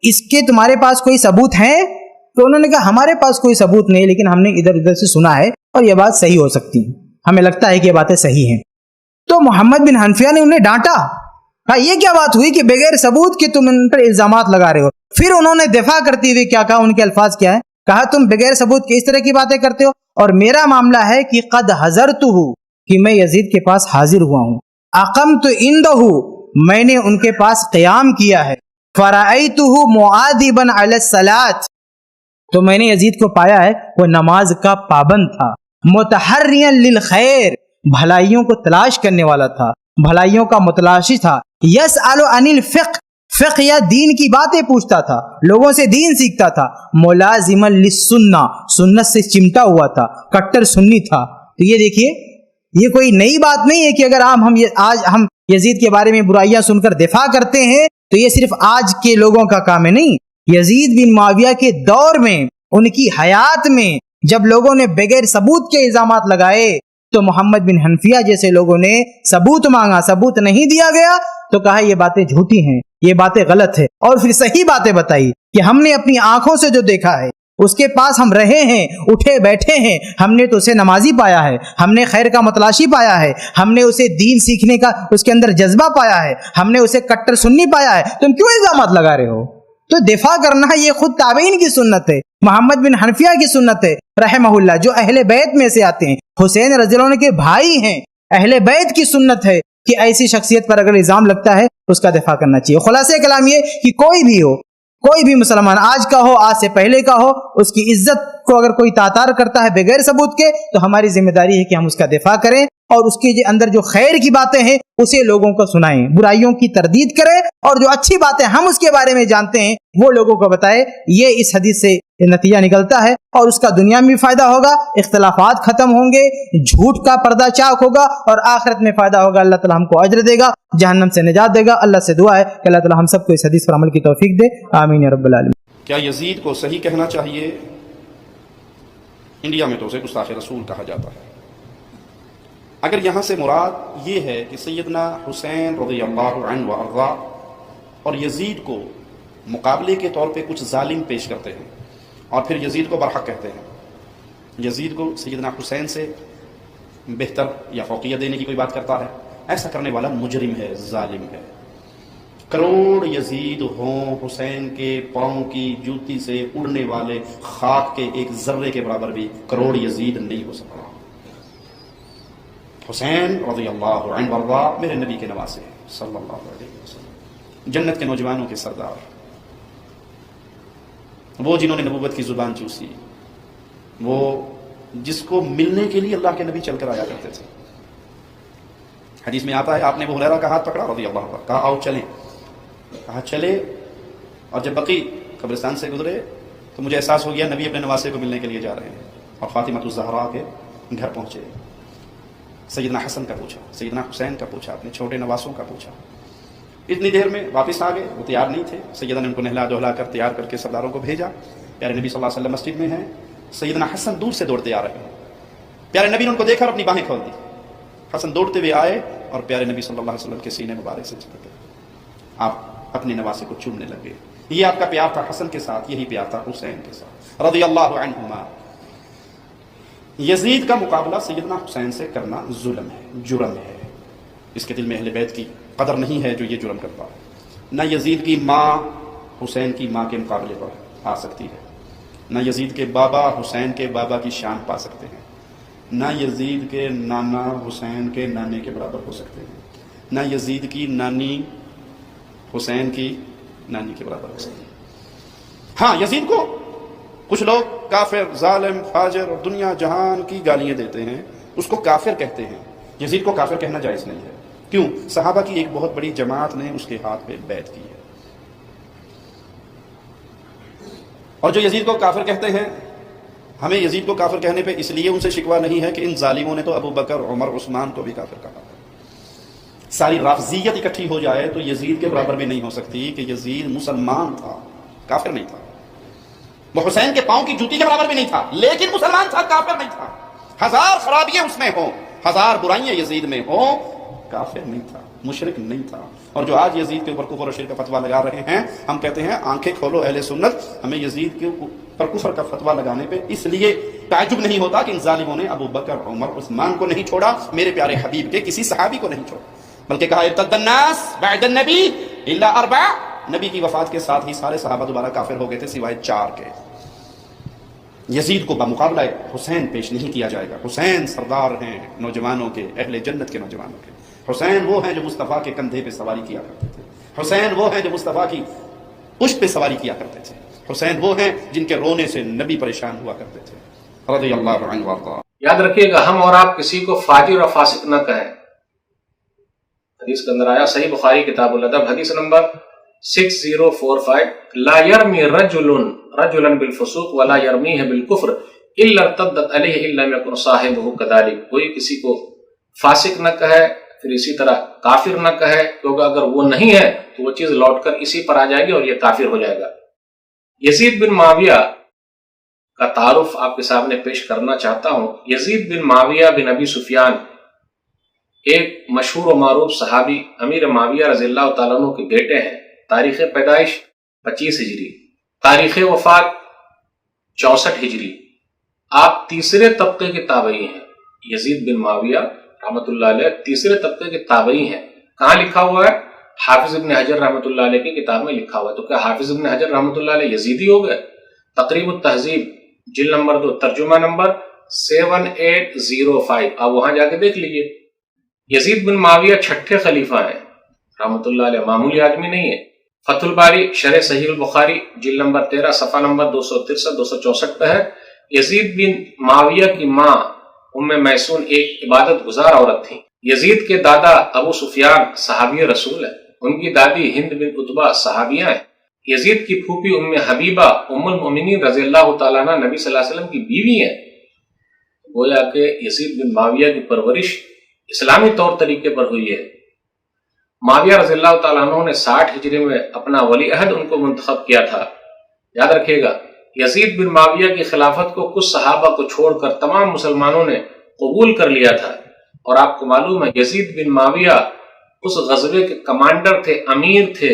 اس کے تمہارے پاس کوئی ثبوت ہیں؟ تو انہوں نے کہا ہمارے پاس کوئی ثبوت نہیں, لیکن ہم نے ادھر ادھر سے سنا ہے اور یہ بات صحیح ہو سکتی ہے, ہمیں لگتا ہے کہ یہ باتیں صحیح ہیں. تو محمد بن حنفیہ نے انہیں ڈانٹا, کہا یہ کیا بات ہوئی کہ بغیر ثبوت کے تم ان پر الزامات لگا رہے ہو. پھر انہوں نے دفاع کرتے ہوئے کیا کہا, ان کے الفاظ کیا ہیں, کہا تم بغیر ثبوت کے اس طرح کی باتیں کرتے ہو, اور میرا معاملہ ہے کہ قد حضرتہ, کہ میں یزید کے پاس حاضر ہوا ہوں, اقمت عندہ, میں نے ان کے پاس قیام کیا ہے, فرأیتہ معاذبا علی الصلاۃ, تو میں نے یزید کو پایا ہے وہ نماز کا پابند تھا, متحریا للخیر, بھلائیوں کو تلاش کرنے والا تھا, بھلائیوں کا متلاشی تھا, یسأل عن الفقہ, فقہ یا دین کی باتیں پوچھتا تھا, لوگوں سے دین سیکھتا تھا, ملازما للسنہ, سنت سے چمٹا ہوا تھا, کٹر سنی تھا, تو یہ دیکھیے یہ کوئی نئی بات نہیں ہے کہ اگر آج ہم یزید کے بارے میں برائیاں سن کر دفاع کرتے ہیں تو یہ صرف آج کے لوگوں کا کام ہے، نہیں، یزید بن معاویہ کے دور میں، ان کی حیات میں جب لوگوں نے بغیر ثبوت کے الزامات لگائے تو محمد بن حنفیہ جیسے لوگوں نے ثبوت مانگا، ثبوت نہیں دیا گیا تو کہا یہ باتیں جھوٹی ہیں، یہ باتیں غلط ہے، اور پھر صحیح باتیں بتائی کہ ہم نے اپنی آنکھوں سے جو دیکھا ہے، اس کے پاس ہم رہے ہیں، اٹھے بیٹھے ہیں، ہم نے تو اسے نمازی پایا ہے، ہم نے خیر کا متلاشی پایا ہے، ہم نے اسے دین سیکھنے کا اس کے اندر جذبہ پایا ہے، ہم نے اسے کٹر سنی پایا ہے، تم کیوں الزامات لگا رہے ہو؟ تو دفاع کرنا یہ خود تابعین کی سنت ہے، محمد بن حنفیہ کی سنت ہے رحمہ اللہ، جو اہل بیت میں سے آتے ہیں، حسین رضی اللہ عنہ کے بھائی ہیں، اہل بیت کی سنت ہے کہ ایسی شخصیت پر اگر الزام لگتا ہے اس کا دفاع کرنا چاہیے۔ خلاصہ کلام یہ کہ کوئی بھی ہو، کوئی بھی مسلمان، آج کا ہو، آج سے پہلے کا ہو، اس کی عزت کو اگر کوئی تعطار کرتا ہے بغیر ثبوت کے تو ہماری ذمہ داری ہے کہ ہم اس کا دفاع کریں اور اس کے اندر جو خیر کی باتیں ہیں اسے لوگوں کو سنائیں، برائیوں کی تردید کریں، اور جو اچھی باتیں ہم اس کے بارے میں جانتے ہیں وہ لوگوں کو بتائیں۔ یہ اس حدیث سے نتیجہ نکلتا ہے، اور اس کا دنیا میں بھی فائدہ ہوگا، اختلافات ختم ہوں گے، جھوٹ کا پردہ چاک ہوگا، اور آخرت میں فائدہ ہوگا، اللہ تعالیٰ ہم کو اجر دے گا، جہنم سے نجات دے گا۔ اللہ سے دعا ہے کہ اللہ تعالیٰ ہم سب کو اس حدیث پر عمل کی توفیق دے، آمین یا رب العالمین۔ کیا یزید کو صحیح کہنا چاہیے؟ انڈیا میں تو اسے گستاخ رسول کہا جاتا ہے۔ اگر یہاں سے مراد یہ ہے کہ سیدنا حسین رضی اللہ عنہ وارضا اور یزید کو مقابلے کے طور پہ کچھ ظالم پیش کرتے ہیں اور پھر یزید کو برحق کہتے ہیں، یزید کو سیدنا حسین سے بہتر یا فوقیت دینے کی کوئی بات کرتا ہے، ایسا کرنے والا مجرم ہے، ظالم ہے۔ کروڑ یزید ہوں، حسین کے پاؤں کی جوتی سے اڑنے والے خاک کے ایک ذرے کے برابر بھی کروڑ یزید نہیں ہو سکتا۔ حسین رضی اللہ عنہ وارضا میرے نبی کے نواسے صلی اللہ علیہ وسلم، جنت کے نوجوانوں کے سردار، وہ جنہوں نے نبوت کی زبان چوسی، وہ جس کو ملنے کے لیے اللہ کے نبی چل کر آیا کرتے تھے۔ حدیث میں آتا ہے آپ نے ابو ہریرہ کا ہاتھ پکڑا رضی اللہ عنہ، کہا آؤ چلیں، کہا چلے، اور جب بقی قبرستان سے گزرے تو مجھے احساس ہو گیا نبی اپنے نواسے کو ملنے کے لیے جا رہے ہیں، اور فاطمہ الزہرا کے گھر پہنچے، سیدنا حسن کا پوچھا، سیدنا حسین کا پوچھا، اپنے چھوٹے نواسوں کا پوچھا۔ اتنی دیر میں واپس آ گئے، وہ تیار نہیں تھے، سیدنا نے ان کو نہلا دہلا کر تیار کر کے سرداروں کو بھیجا۔ پیارے نبی صلی اللہ علیہ وسلم مسجد میں ہیں، سیدنا حسن دور سے دوڑتے آ رہے ہیں، پیارے نبی نے ان کو دیکھا اور اپنی باہیں کھول دی، حسن دوڑتے ہوئے آئے اور پیارے نبی صلی اللہ علیہ وسلم کے سینے مبارک سے چپک گئے، آپ اپنے نواسے کو چومنے لگے۔ یہ آپ کا پیار تھا حسن کے ساتھ، یہی پیار تھا حسین کے ساتھ رضی اللہ عنہما۔ یزید کا مقابلہ سیدنا حسین سے کرنا ظلم ہے، جرم ہے، اس کے دل میں اہل بیت کی قدر نہیں ہے جو یہ جرم کرتا ہے۔ نہ یزید کی ماں حسین کی ماں کے مقابلے پر آ سکتی ہے، نہ یزید کے بابا حسین کے بابا کی شان پا سکتے ہیں، نہ یزید کے نانا حسین کے نانے کے برابر ہو سکتے ہیں، نہ یزید کی نانی حسین کی نانی کے برابر ہو سکتی ہے۔ ہاں یزید کو کچھ لوگ کافر، ظالم، فاجر اور دنیا جہان کی گالیاں دیتے ہیں، اس کو کافر کہتے ہیں۔ یزید کو کافر کہنا جائز نہیں ہے، کیوں؟ صحابہ کی ایک بہت بڑی جماعت نے اس کے ہاتھ پہ بیعت کی ہے، اور جو یزید کو کافر کہتے ہیں، ہمیں یزید کو کافر کہنے پہ اس لیے ان سے شکوہ نہیں ہے کہ ان ظالموں نے تو ابو بکر، عمر، عثمان کو بھی کافر کہا۔ ساری رافضیت اکٹھی ہو جائے تو یزید کے برابر بھی نہیں ہو سکتی کہ یزید مسلمان تھا، کافر نہیں تھا۔ وہ حسین کے پاؤں کی جوتی کے برابر بھی نہیں تھا، لیکن مسلمان تھا، کافر نہیں تھا۔ ہزار خرابیاں اس میں ہوں، ہزار برائیاں یزید میں ہوں، کافر نہیں تھا، مشرک نہیں تھا۔ اور جو آج یزید کے اوپر کفر اور شرک کا فتویٰ لگا رہے ہیں، ہم کہتے ہیں آنکھیں کھولو اہل سنت، ہمیں یزید کے اوپر کفر کا فتویٰ لگانے پہ اس لیے تعجب نہیں ہوتا کہ ان ظالموں نے ابو بکر، عمر، عثمان کو نہیں چھوڑا، میرے پیارے حبیب کے کسی صحابی کو نہیں چھوڑا، بلکہ کہا ارتد الناس بعد النبی الا اربع، نبی کی وفات کے ساتھ ہی سارے صحابہ دوبارہ کافر ہو گئے تھے سوائے 4 کے۔ یزید کو بمقابلہ حسین پیش نہیں کیا جائے گا۔ حسین سردار ہیں نوجوانوں کے، اہل جنت کے نوجوانوں کے۔ حسین وہ ہیں جو مصطفیٰ کے کندھے پہ سواری کیا کرتے تھے، حسین وہ ہیں جو مصطفیٰ کی پشت پہ سواری کیا کرتے تھے، حسین وہ ہیں جن کے رونے سے نبی پریشان ہوا کرتے تھے رضی اللہ عنہ وارضا۔ یاد رکھیے گا، ہم اور آپ کسی کو فاجر اور فاسق نہ کہیں۔ حدیث کے اندر آیا، صحیح بخاری کتاب الادب حدیث نمبر 6045، لا يرمي رجلا بالفسوق ولا يرميه بالكفر الا ارتدت علیہ الا لم یکن صاحبہ کذالک، کوئی کسی کو فاسق نہ کہے پھر اسی طرح کافر نہ کہے، کیونکہ اگر وہ نہیں ہے تو وہ چیز لوٹ کر اسی پر آ جائے گی اور یہ کافر ہو جائے گا۔ یزید بن معاویہ کا تعارف آپ کے سامنے پیش کرنا چاہتا ہوں۔ یزید بن معاویہ بن ابی سفیان ایک مشہور و معروف صحابی امیر معاویہ رضی اللہ تعالیٰ عنہ کے بیٹے ہیں۔ تاریخ پیدائش 25 ہجری، تاریخ وفات 64 ہجری۔ آپ تیسرے طبقے کے تابعی ہیں۔ یزید بن معاویہ رحمۃ اللہ علیہ تیسرے طبقے کے تابعی ہیں۔ کہاں لکھا ہوا ہے؟ حافظ ابن حجر رحمۃ اللہ علیہ کی کتاب میں لکھا ہوا ہے۔ تو کیا حافظ ابن حجر رحمۃ اللہ علیہ یزیدی ہو گئے؟ تقریب التہذیب جلد نمبر 2 ترجمہ نمبر 7805، آپ وہاں جا کے دیکھ لیجئے۔ یزید بن معاویہ چھٹے خلیفہ ہیں رحمۃ اللہ علیہ، معمولی آدمی نہیں ہے۔ فتح الباری شرح صحیح البخاری جلد نمبر 13 صفحہ نمبر 263 264 پہ ہے۔ یزید بن معاویہ کی ماں ام میسون ایک عبادت گزار عورت تھی۔ یزید کے دادا ابو سفیان صحابی رسول ہیں، ان کی دادی ہند بن عتبہ صحابیہ ہیں۔ یزید کی پھوپھی ام حبیبہ ام المؤمنین رضی اللہ تعالیٰ عنہ نبی صلی اللہ علیہ وسلم کی بیوی ہیں۔ گویا کہ یزید بن معاویہ کی پرورش اسلامی طور طریقے پر ہوئی ہے۔ معاویہ رضی اللہ تعالیٰ عنہ نے 60 ہجری میں اپنا ولی عہد ان کو منتخب کیا تھا۔ یاد رکھیے گا، یزید بن معاویہ کی خلافت کو کچھ صحابہ کو چھوڑ کر تمام مسلمانوں نے قبول کر لیا تھا، اور آپ کو معلوم ہے یزید بن معاویہ اس غزوے کے کمانڈر تھے، امیر تھے،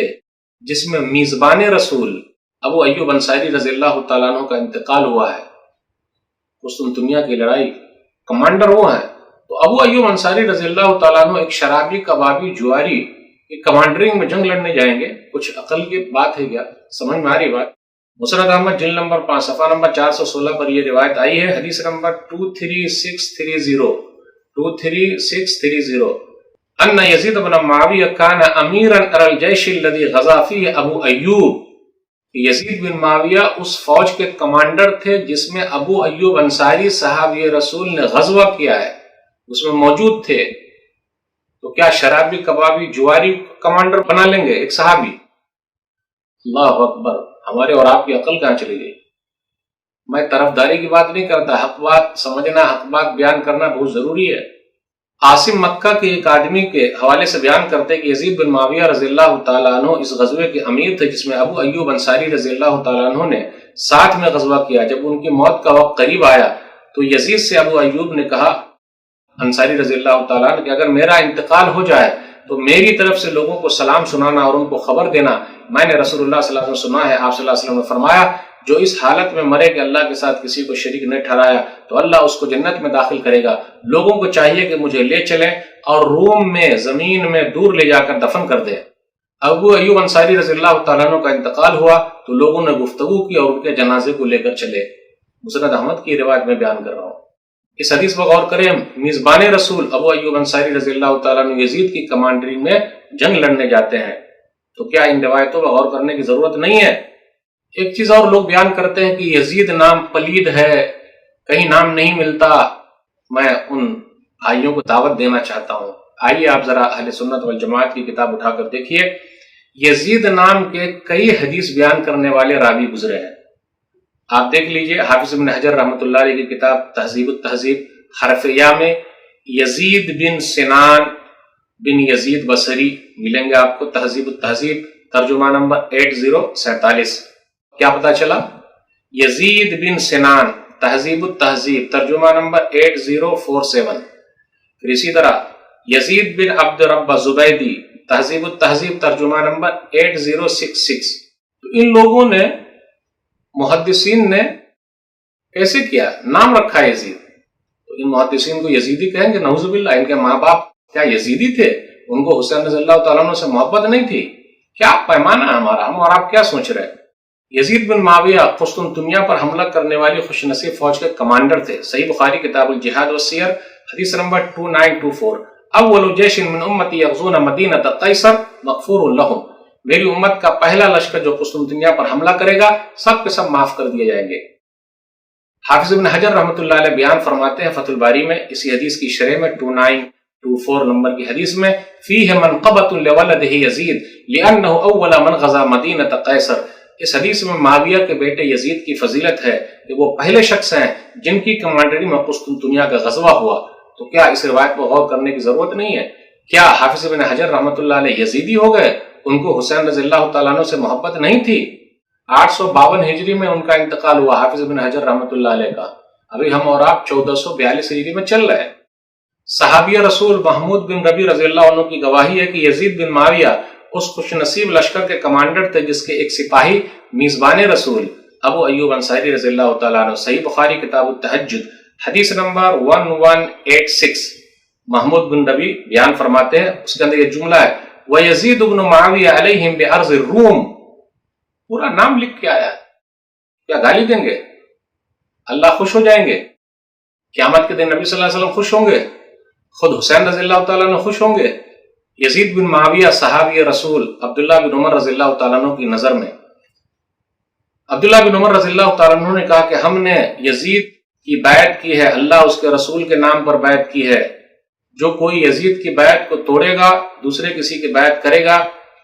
جس میں میزبان رسول ابو ایوب انصاری رضی اللہ تعالیٰ عنہ کا انتقال ہوا ہے۔ قسطنطنیہ کی لڑائی کمانڈر وہ ہیں۔ تو ابو ایوب انصاری رضی اللہ تعالیٰ عنہ ایک شرابی کبابی جواری کی کمانڈرنگ میں جنگ لڑنے جائیں گے، کچھ عقل کی بات ہے کیا؟ سمجھ میں آ رہی بات؟ مسند احمد جلد نمبر 5 صفحہ نمبر 416 پر یہ روایت آئی ہے، حدیث نمبر 23630 ان یزید بن معاویہ کان امیرا علی الجیش الذی غزا فیہ ابو ایوب، یزید بن معاویہ اس فوج کے کمانڈر تھے جس میں ابو ایوب انصاری صحابی رسول نے غزوہ کیا ہے، اس میں موجود تھے۔ تو کیا شرابی کبابی جواری کمانڈر بنا لیں گے ایک صحابی؟ اللہ اکبر، ہمارے اور آپ کی عقل کہاں چلی گئی؟ میں طرفداری کی بات نہیں کرتا، حق بات سمجھنا، حق بات بیان کرنا بہت ضروری ہے۔ عاصم مکہ کے ایک آدمی کے حوالے سے بیان کرتے ہیں کہ یزید بن معاویہ رضی اللہ تعالیٰ عنہ اس غزوے کے امیر تھے جس میں ابو ایوب انصاری رضی اللہ تعالیٰ عنہ نے ساتھ میں غزوہ کیا۔ جب ان کی موت کا وقت قریب آیا تو یزید سے ابو ایوب نے کہا انصاری رضی اللہ تعالیٰ عنہ کہ اگر میرا انتقال ہو جائے تو میری طرف سے لوگوں کو سلام سنانا اور ان کو خبر دینا، میں نے رسول اللہ صلی اللہ علیہ وسلم سنا ہے، آپ صلی اللہ علیہ وسلم نے فرمایا جو اس حالت میں مرے کہ اللہ کے ساتھ کسی کو شریک نہیں ٹھہرایا تو اللہ اس کو جنت میں داخل کرے گا۔ لوگوں کو چاہیے کہ مجھے لے چلیں اور روم میں زمین میں دور لے جا کر دفن کر دیں۔ ابو ایوب انصاری رضی اللہ تعالیٰ عنہ کا انتقال ہوا تو لوگوں نے گفتگو کی اور ان کے جنازے کو لے کر چلے۔ مسند احمد کی روایت میں بیان کر رہا ہوں۔ اس حدیث پر غور کریں، میزبان رسول ابو ایوب انصاری رضی اللہ تعالیٰ عنہ یزید کی کمانڈری میں جنگ لڑنے جاتے ہیں، تو کیا ان روایتوں پر غور کرنے کی ضرورت نہیں ہے؟ ایک چیز اور لوگ بیان کرتے ہیں کہ یزید نام پلید ہے، کہیں نام نہیں ملتا۔ میں ان بھائیوں کو دعوت دینا چاہتا ہوں، آئیے آپ ذرا اہل سنت والجماعت کی کتاب اٹھا کر دیکھیے، یزید نام کے کئی حدیث بیان کرنے والے راوی گزرے ہیں۔ آپ دیکھ لیجئے حافظ ابن حجر رحمۃ اللہ علیہ کی کتاب تہذیب التہذیب حرف یا میں یزید بن سنان بن یزید بصری ملیں گے آپ کو، تہذیب التہذیب ترجمہ نمبر 8047۔ کیا پتا چلا؟ یزید بن سنان تہذیب التہذیب ترجمہ نمبر 8047۔ پھر اسی طرح یزید بن عبد رب زبیدی تہذیب التہذیب ترجمہ نمبر 8066۔ تو ان لوگوں نے، محدثین نے کیسے کیا؟ نام رکھا ہے یزید، تو ان محدثین کو یزیدی کہیں گے؟ نعوذ باللہ، ان کے ماں باپ کیا یزیدی تھے؟ ان کو حسین رضی اللہ تعالیٰ عنہ سے محبت نہیں تھی؟ کیا پیمانہ ہے ہمارا؟ ہم اور آپ کیا سوچ رہے ہیں؟ یزید بن معاویہ قسطنطنیہ پر حملہ کرنے والی خوش نصیب فوج کے کمانڈر تھے۔ صحیح بخاری کتاب الجہاد والسیر حدیث نمبر 2924۔ اول جیش من امتی یغزون مدینہ قیصر مغفور لہم، میری امت کا پہلا لشکر جو قسطنطنیہ پر حملہ کرے گا سب کے سب معاف کر دیے جائیں گے۔ حافظ ابن حجر رحمۃ اللہ علیہ بیان فرماتے ہیں فتح الباری میں اسی حدیث کی شرح میں 2924 نمبر کی حدیث میں، فیہ منقبۃ لولدہ یزید لانہ اول من غزا مدینہ قیصر، اس حدیث میں معاویہ کے بیٹے یزید کی فضیلت ہے کہ وہ پہلے شخص ہیں جن کی کمانڈری میں قسطنطنیہ کا غزوہ ہوا. تو کیا اس روایت پر غور کرنے کی ضرورت نہیں ہے؟ کیا حافظ ابن حجر رحمۃ اللہ علیہ یزیدی ہو گئے؟ ان کو حسین رضی اللہ تعالیٰ عنہ سے محبت نہیں تھی؟ 852 ہجری میں ان کا انتقال ہوا حافظ ابن حجر رحمۃ اللہ علیہ کا. ابھی ہم اور آپ 1442 ہجری میں چل رہے ہیں. صحابی رسول محمود بن ربی رضی اللہ عنہ کی گواہی ہے کہ یزید بن معاویہ اس خوش نصیب لشکر کے کمانڈر تھے جس کے ایک سپاہی میزبان رسول ابو ایوب انصاری رضی اللہ تعالیٰ عنہ. صحیح بخاری کتاب التہجد حدیث نمبر 1186 محمود بن ربی بیان فرماتے ہیں، اس کے اندر یہ جملہ ہے وَيَزِيدُ بْنُ مُعَاوِيَةَ عَلَيْهِمْ بِأَرْضِ الروم. پورا نام لکھ کے آیا ہے. کیا گالی دیں گے؟ اللہ خوش ہو جائیں گے؟ قیامت کے دن نبی صلی اللہ علیہ وسلم خوش ہوں گے؟ خود حسین رضی اللہ تعالیٰ عنہ خوش ہوں گے؟ یزید بن معاویہ صحابی رسول عبداللہ بن عمر رضی اللہ تعالیٰ عنہ کی نظر میں، عبداللہ بن عمر رضی اللہ تعالیٰ عنہ نے کہا کہ ہم نے یزید کی بیعت کی ہے، اللہ اس کے رسول کے نام پر بیعت کی ہے. جو کوئی یزید کی بیعت کو توڑے گا، دوسرے کسی کی بیعت کرے گا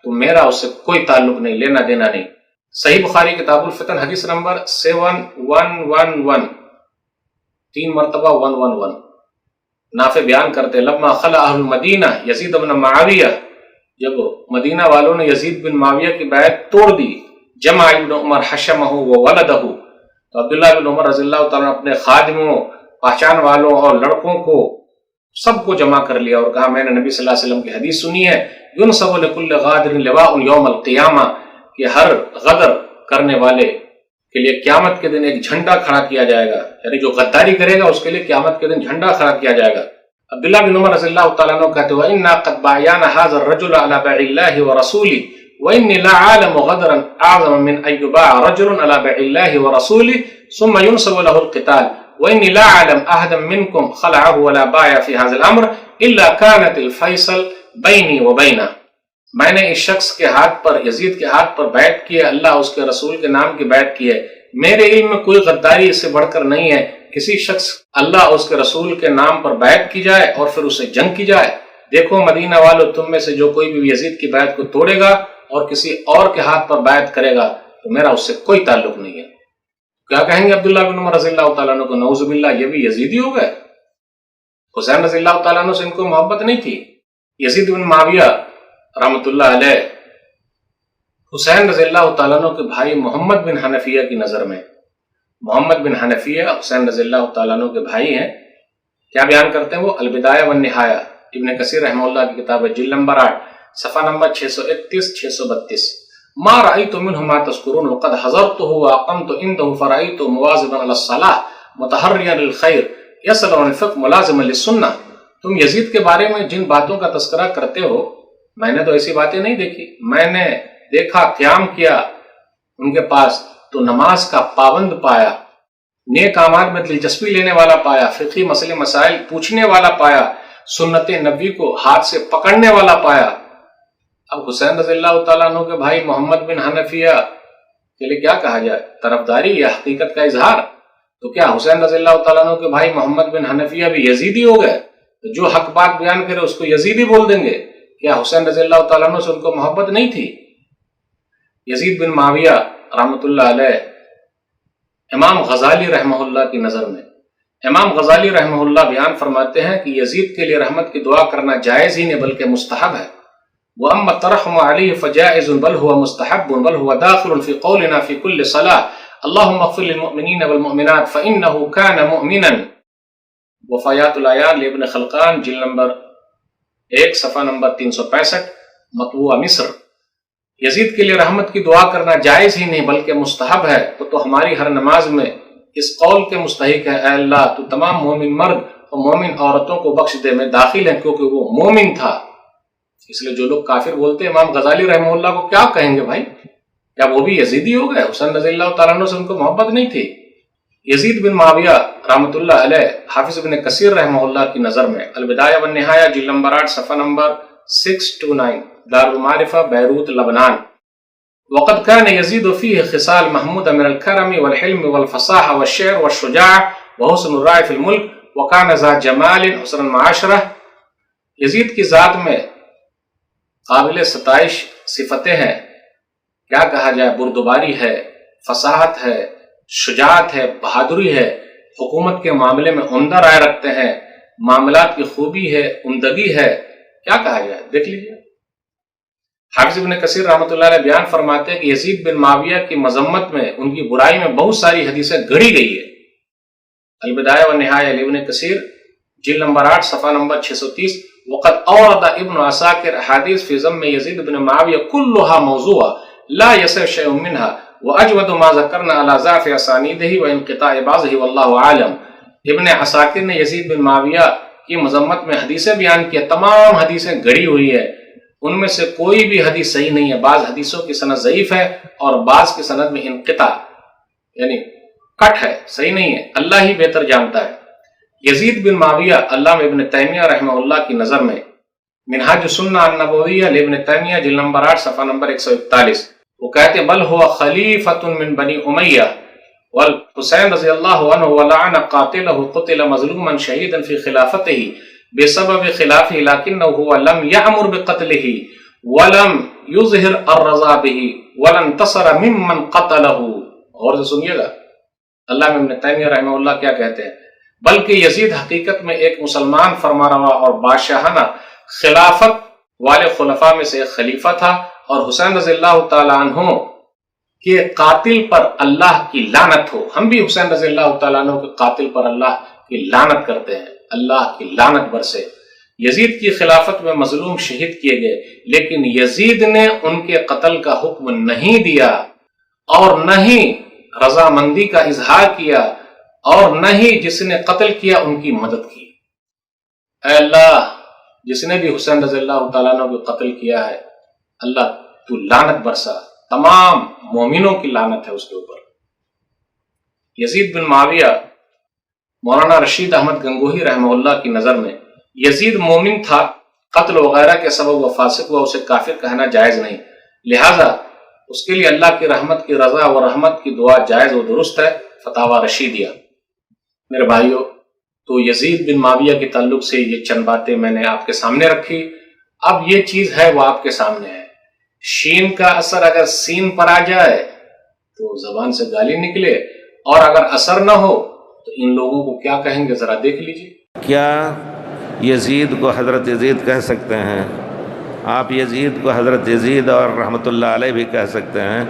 تو میرا اس سے کوئی تعلق نہیں، لینا دینا نہیں. صحیح بخاری کتاب الفتن حدیث نمبر 7111 3 مرتبہ 111. نافع بیان کرتے لما خلع اہل المدینہ یزید بن معاویہ، جب مدینہ والوں نے یزید بن معاویہ کی بیعت توڑ دی، جمع ابن عمر حشمہ وولدہ، تو عبداللہ بن عمر رضی اللہ تعالیٰ نے اپنے خادموں، پہچان والوں اور لڑکوں کو سب کو جمع کر لیا اور کہا میں نے نبی صلی اللہ علیہ وسلم کی حدیث سنی ہے یُنصب لِكُلِّ غادر لواء یوم القیامہ، کہ ہر غدر کرنے والے کے لیے قیامت کے دن ایک جھنڈا کھڑا کیا جائے گا، یعنی جو غداری کرے گا اس کے لیے قیامت کے دن جھنڈا کھڑا کیا جائے گا. عبداللہ بن عمر رضی اللہ تعالیٰ عنہ کہتے ہیں وَإِنَّا قَدْ بَايَعْنَا هَذَا الرَّجُلَ عَلَى بَيْعِ اللَّهِ وَرَسُولِهِ وَإِنِّي لَأَعْلَمُ غَدْرًا أَعْظَمَ مِنْ أَنْ يُبَاعَ رَجُلٌ عَلَى بَيْعِ اللَّهِ وَرَسُولِهِ ثُمَّ يُنْصَبُ لَهُ الْقِتَالُ وَإِنِّي لَا أَعْلَمُ أَحَدًا مِنْكُمْ خَلَعَهُ وَلَا بَايَعَ فِي هَذَا الْأَمْرِ إِلَّا كَانَتِ الْفَيْصَلُ بَيْنِي وَبَيْنَهُ. میں نے اس شخص کے ہاتھ پر، یزید کے ہاتھ پر بیعت کی ہے، اللہ اس کے رسول کے نام کی بیعت کی ہے. میرے علم میں کوئی غداری اس سے بڑھ کر نہیں ہے. کسی شخص اللہ اس کے رسول کے نام پر بیعت کی جائے اور پھر اسے جنگ کی جائے. دیکھو مدینہ والوں، تم میں سے جو کوئی بھی یزید کی بیعت کو توڑے گا اور کسی اور کے ہاتھ پر بیعت کرے گا تو میرا اس سے کوئی تعلق نہیں ہے. کیا کہیں گے عبداللہ بن عمر رضی اللہ تعالیٰ عنہ کو؟ نعوذ باللہ، یہ بھی یزیدی ہو گئے. حسین رضی اللہ تعالیٰ عنہ سے ان کو محبت نہیں تھی. یزید بن معاویہ رحمۃ اللہ علیہ حسین رضی اللہ تعالیٰ عنہ کے بھائی محمد بن حنفیہ کی نظر میں، محمد بن حنفیہ حسین رضی اللہ تعالیٰ عنہ کے بھائی ہیں. کیا بیان کرتے ہیں وہ؟ البدایہ والنہایہ ابن کثیر رحمہ اللہ کی کتاب ہے، جلد نمبر 8 صفحہ نمبر 631 632. ما رأيت منه ما تذكرون وقد حضرته وأقمت عنده فرأيت مواظبا على الصلاة متحريا للخير يسأل عن الفقه ملازما للسنة. تم یزید کے بارے میں جن باتوں کا تذکرہ کرتے ہو، میں نے تو ایسی باتیں نہیں دیکھی. میں نے دیکھا، قیام کیا ان کے پاس تو نماز کا پابند پایا، نیک اعمال میں دلچسپی لینے والا پایا، فقہی مسئلے مسائل پوچھنے والا پایا، سنت نبی کو ہاتھ سے پکڑنے والا پایا. اب حسین رضی اللہ تعالیٰ عنہ کے بھائی محمد بن حنفیہ کے لیے کیا کہا جائے؟ طرفداری یا حقیقت کا اظہار؟ تو کیا حسین رضی اللہ تعالیٰ عنہ کے بھائی محمد بن حنفیہ بھی یزیدی ہو گئے؟ جو حق بات بیان کرے اس کو یزیدی بول دیں گے؟ کیا حسین رضی اللہ تعالیٰ عنہ سے ان کو محبت نہیں تھی؟ یزید بن معاویہ رحمۃ اللہ علیہ امام غزالی رحمہ اللہ کی نظر میں، امام غزالی رحمہ اللہ بیان فرماتے ہیں کہ یزید کے لیے رحمت کی دعا کرنا جائز ہی نہیں بلکہ مستحب ہے. وَأَمَّا التَّرَحُّمُ عَلَيْهِ فَجَائِزٌ بَلْ هُوَ مُسْتَحَبٌ بَلْ هُوَ دَاخِلٌ فِي قَوْلِنَا فِي كُلِّ صَلَاةٍ اللَّهُمَّ اغْفِرْ لِلْمُؤْمِنِينَ وَالْمُؤْمِنَاتِ فَإِنَّهُ كَانَ مُؤْمِنًا. وفایات العیان لابن خلقان جلد نمبر 1 صفحہ نمبر 365 مطبوعہ مصر. یزید کے لیے رحمت کی دعا کرنا جائز ہی نہیں بلکہ مستحب ہے. تو ہماری ہر نماز میں اس قول کے مستحق ہے اے اللہ تو تمام مومن مرد اور مومن عورتوں کو بخش دے. میں داخل ہیں کیونکہ وہ مومن تھا. اس لیے جو لوگ کافر بولتے ہیں امام غزالی رحمہ اللہ کو کیا کہیں گے بھائی؟ کیا وہ بھی یزیدی ہو گئے؟ حسین رضی اللہ تعالیٰ عنہ سے ان کو محبت نہیں تھی. یزید بن معاویہ رحمۃ اللہ علیہ حافظ ابن کثیر رحمہ اللہ کی نظر میں، البدایہ والنہایہ جلد نمبر 8 صفحہ نمبر 629 دار المعرفہ بیروت لبنان. وقد كان يزيد فيه خصال محمود من الكرم والحلم والفصاحة والشعر والشجاعة وحسن الرأي في الملك وكان ذا جمال حسن المعاشرة. یزید کی ذات میں قابل ستائش صفتیں ہیں کیا کہا جائے، بردباری ہے، فصاحت ہے، شجاعت ہے، بہادری ہے، حکومت کے معاملے میں عمدہ رائے رکھتے ہیں، معاملات کی خوبی ہے، عمدگی ہے، کیا کہا جائے، دیکھ لیجیے۔ حافظ ابن کثیر رحمۃ اللہ علیہ بیان فرماتے ہیں کہ یزید بن معاویہ کی مذمت میں، ان کی برائی میں بہت ساری حدیثیں گڑھی گئی ہے۔ البدایہ والنہایہ لابن کثیر جلد نمبر 8 صفحہ نمبر 630، وقد اورد ابن عساکر احادیث فی ذم یزید بن معاویہ کلها موضوعہ لا یصح شیء منها واجود ما ذکرنا علی ضعف اسانیدہ وانقطاع بعضہ واللہ عالم۔ ابن عساکر نے یزید بن معاویہ کی مذمت میں حدیثیں بیان کی، تمام حدیثیں گڑھی ہوئی ہے، ان میں سے کوئی بھی حدیث صحیح نہیں ہے، بعض حدیثوں کی سند ضعیف ہے اور بعض کی سند میں انقطاع یعنی کٹ ہے، صحیح نہیں ہے، اللہ ہی بہتر جانتا ہے۔ یزید بن معاویہ علامہ ابن تیمیہ رحمہ اللہ کی نظر میں منہاج السنہ النبویہ لابن تیمیہ جلد نمبر 8 صفحہ نمبر 141، وہ کہتے ہیں بل هو خلیفۃ من بنی امیہ والحسین رضی اللہ عنہ ولعن قاتلہ قتل مظلوما شہیدا فی خلافتہ بسبب خلافہ لکنہ هو لم یأمر بقتلہ ولم یظہر الرضا بہ ولن انتصر ممن قتلہ۔ غور سے سنیے گا، علامہ ابن تیمیہ رحمہ اللہ کیا کہتے ہیں، بلکہ یزید حقیقت میں ایک مسلمان فرمانروا اور بادشاہانہ خلافت والے خلفاء میں سے ایک خلیفہ تھا، اور حسین رضی اللہ تعالیٰ عنہ کے قاتل پر اللہ کی لعنت ہو۔ ہم بھی حسین رضی اللہ تعالیٰ عنہ کے قاتل پر اللہ کی لعنت کرتے ہیں، اللہ کی لعنت برسے۔ یزید کی خلافت میں مظلوم شہید کیے گئے، لیکن یزید نے ان کے قتل کا حکم نہیں دیا اور نہ ہی رضامندی کا اظہار کیا، اور نہ ہی جس نے قتل کیا ان کی مدد کی۔ اے اللہ، جس نے بھی حسین رضی اللہ تعالیٰ عنہ کو قتل کیا ہے، اللہ تو لعنت برسا، تمام مومنوں کی لعنت ہے اس کے اوپر۔ یزید بن معاویہ مولانا رشید احمد گنگوہی رحمہ اللہ کی نظر میں یزید مومن تھا، قتل وغیرہ کے سبب وہ فاسق ہوا، اسے کافر کہنا جائز نہیں، لہذا اس کے لیے اللہ کی رحمت کی رضا و رحمت کی دعا جائز و درست ہے۔ فتاوی رشیدیہ۔ میرے بھائیو، تو یزید بن معاویہ کے تعلق سے یہ چند باتیں میں نے آپ کے سامنے رکھی، اب یہ چیز ہے وہ آپ کے سامنے ہے۔ شین کا اثر اگر سین پر آ جائے تو زبان سے گالی نکلے، اور اگر اثر نہ ہو تو ان لوگوں کو کیا کہیں گے ذرا دیکھ لیجیے۔ کیا یزید کو حضرت یزید کہہ سکتے ہیں؟ آپ یزید کو حضرت یزید اور رحمۃ اللہ علیہ بھی کہہ سکتے ہیں۔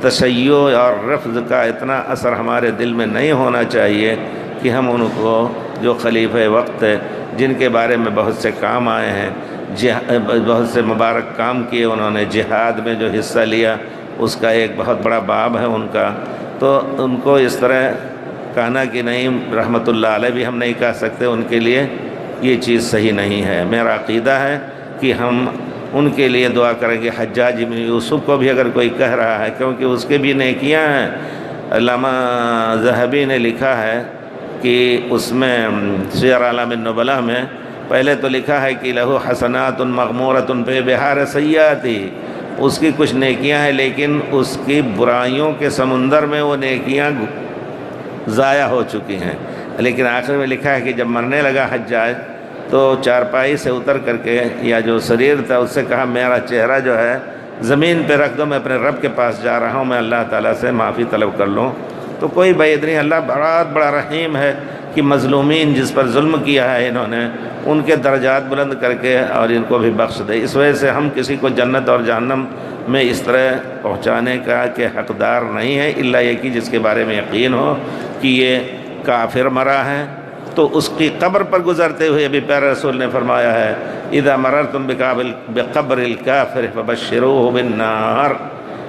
تشیع اور رفض کا اتنا اثر ہمارے دل میں نہیں ہونا چاہیے کہ ہم ان کو، جو خلیفہ وقت ہے، جن کے بارے میں بہت سے کام آئے ہیں، بہت سے مبارک کام کیے انہوں نے، جہاد میں جو حصہ لیا اس کا ایک بہت بڑا باب ہے ان کا، تو ان کو اس طرح کہنا کہ نہیں رحمۃ اللہ علیہ بھی ہم نہیں کہہ سکتے، ان کے لیے یہ چیز صحیح نہیں ہے۔ میرا عقیدہ ہے کہ ہم ان کے لیے دعا کریں گے۔ حجاج بن یوسف کو بھی اگر کوئی کہہ رہا ہے، کیونکہ اس کے بھی نیکیاں ہیں، علامہ ذہبی نے لکھا ہے کہ اس میں سیر اعلام النبلاء میں پہلے تو لکھا ہے کہ لہو حسنات مغمورۃ فی بحار سیئات، اس کی کچھ نیکیاں ہیں لیکن اس کی برائیوں کے سمندر میں وہ نیکیاں ضائع ہو چکی ہیں۔ لیکن آخر میں لکھا ہے کہ جب مرنے لگا حجاج تو چارپائی سے اتر کر کے، یا جو سریر تھا اس سے کہا میرا چہرہ جو ہے زمین پہ رکھ دو، میں اپنے رب کے پاس جا رہا ہوں، میں اللہ تعالیٰ سے معافی طلب کر لوں۔ تو کوئی بعید نہیں، اللہ بڑا رحیم ہے کہ مظلومین جس پر ظلم کیا ہے انہوں نے، ان کے درجات بلند کر کے اور ان کو بھی بخش دے۔ اس وجہ سے ہم کسی کو جنت اور جہنم میں اس طرح پہنچانے کا کہ حقدار نہیں ہے، الا یہ کہ جس کے بارے میں یقین ہو کہ یہ کافر مرا ہے، تو اس کی قبر پر گزرتے ہوئے بھی پیارے رسول نے فرمایا ہے اذا مررتم بقبر الکافر فبشروه بالنار۔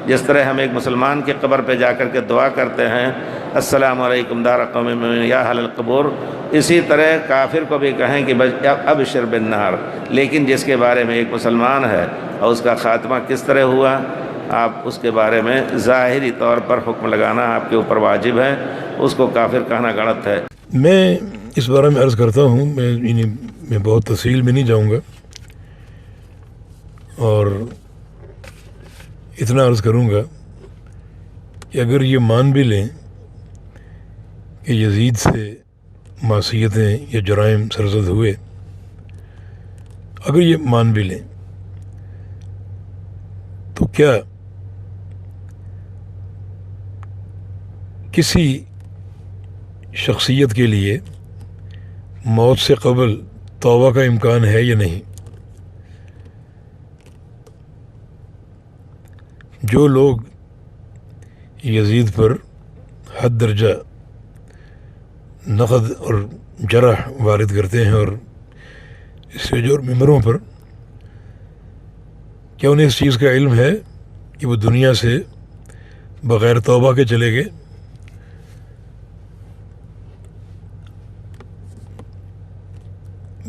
جس طرح ہم ایک مسلمان کی قبر پہ جا کر کے دعا کرتے ہیں السلام علیکم دار قوم مومنین یا اہل القبور، اسی طرح کافر کو بھی کہیں کہ ابشر بالنار۔ لیکن جس کے بارے میں ایک مسلمان ہے اور اس کا خاتمہ کس طرح ہوا، آپ اس کے بارے میں ظاہری طور پر حکم لگانا آپ کے اوپر واجب ہے، اس کو کافر کہنا غلط ہے۔ میں اس بارے میں عرض کرتا ہوں، میں بہت تفصیل میں نہیں جاؤں گا، اور اتنا عرض کروں گا کہ اگر یہ مان بھی لیں کہ یزید سے معصیتیں یا جرائم سرزد ہوئے، اگر یہ مان بھی لیں تو کیا کسی شخصیت کے لیے موت سے قبل توبہ کا امکان ہے یا نہیں؟ جو لوگ یزید پر حد درجہ نقد اور جرح وارد کرتے ہیں اور اسٹیج اور ممبروں پر، کیا انہیں اس چیز کا علم ہے کہ وہ دنیا سے بغیر توبہ کے چلے گئے؟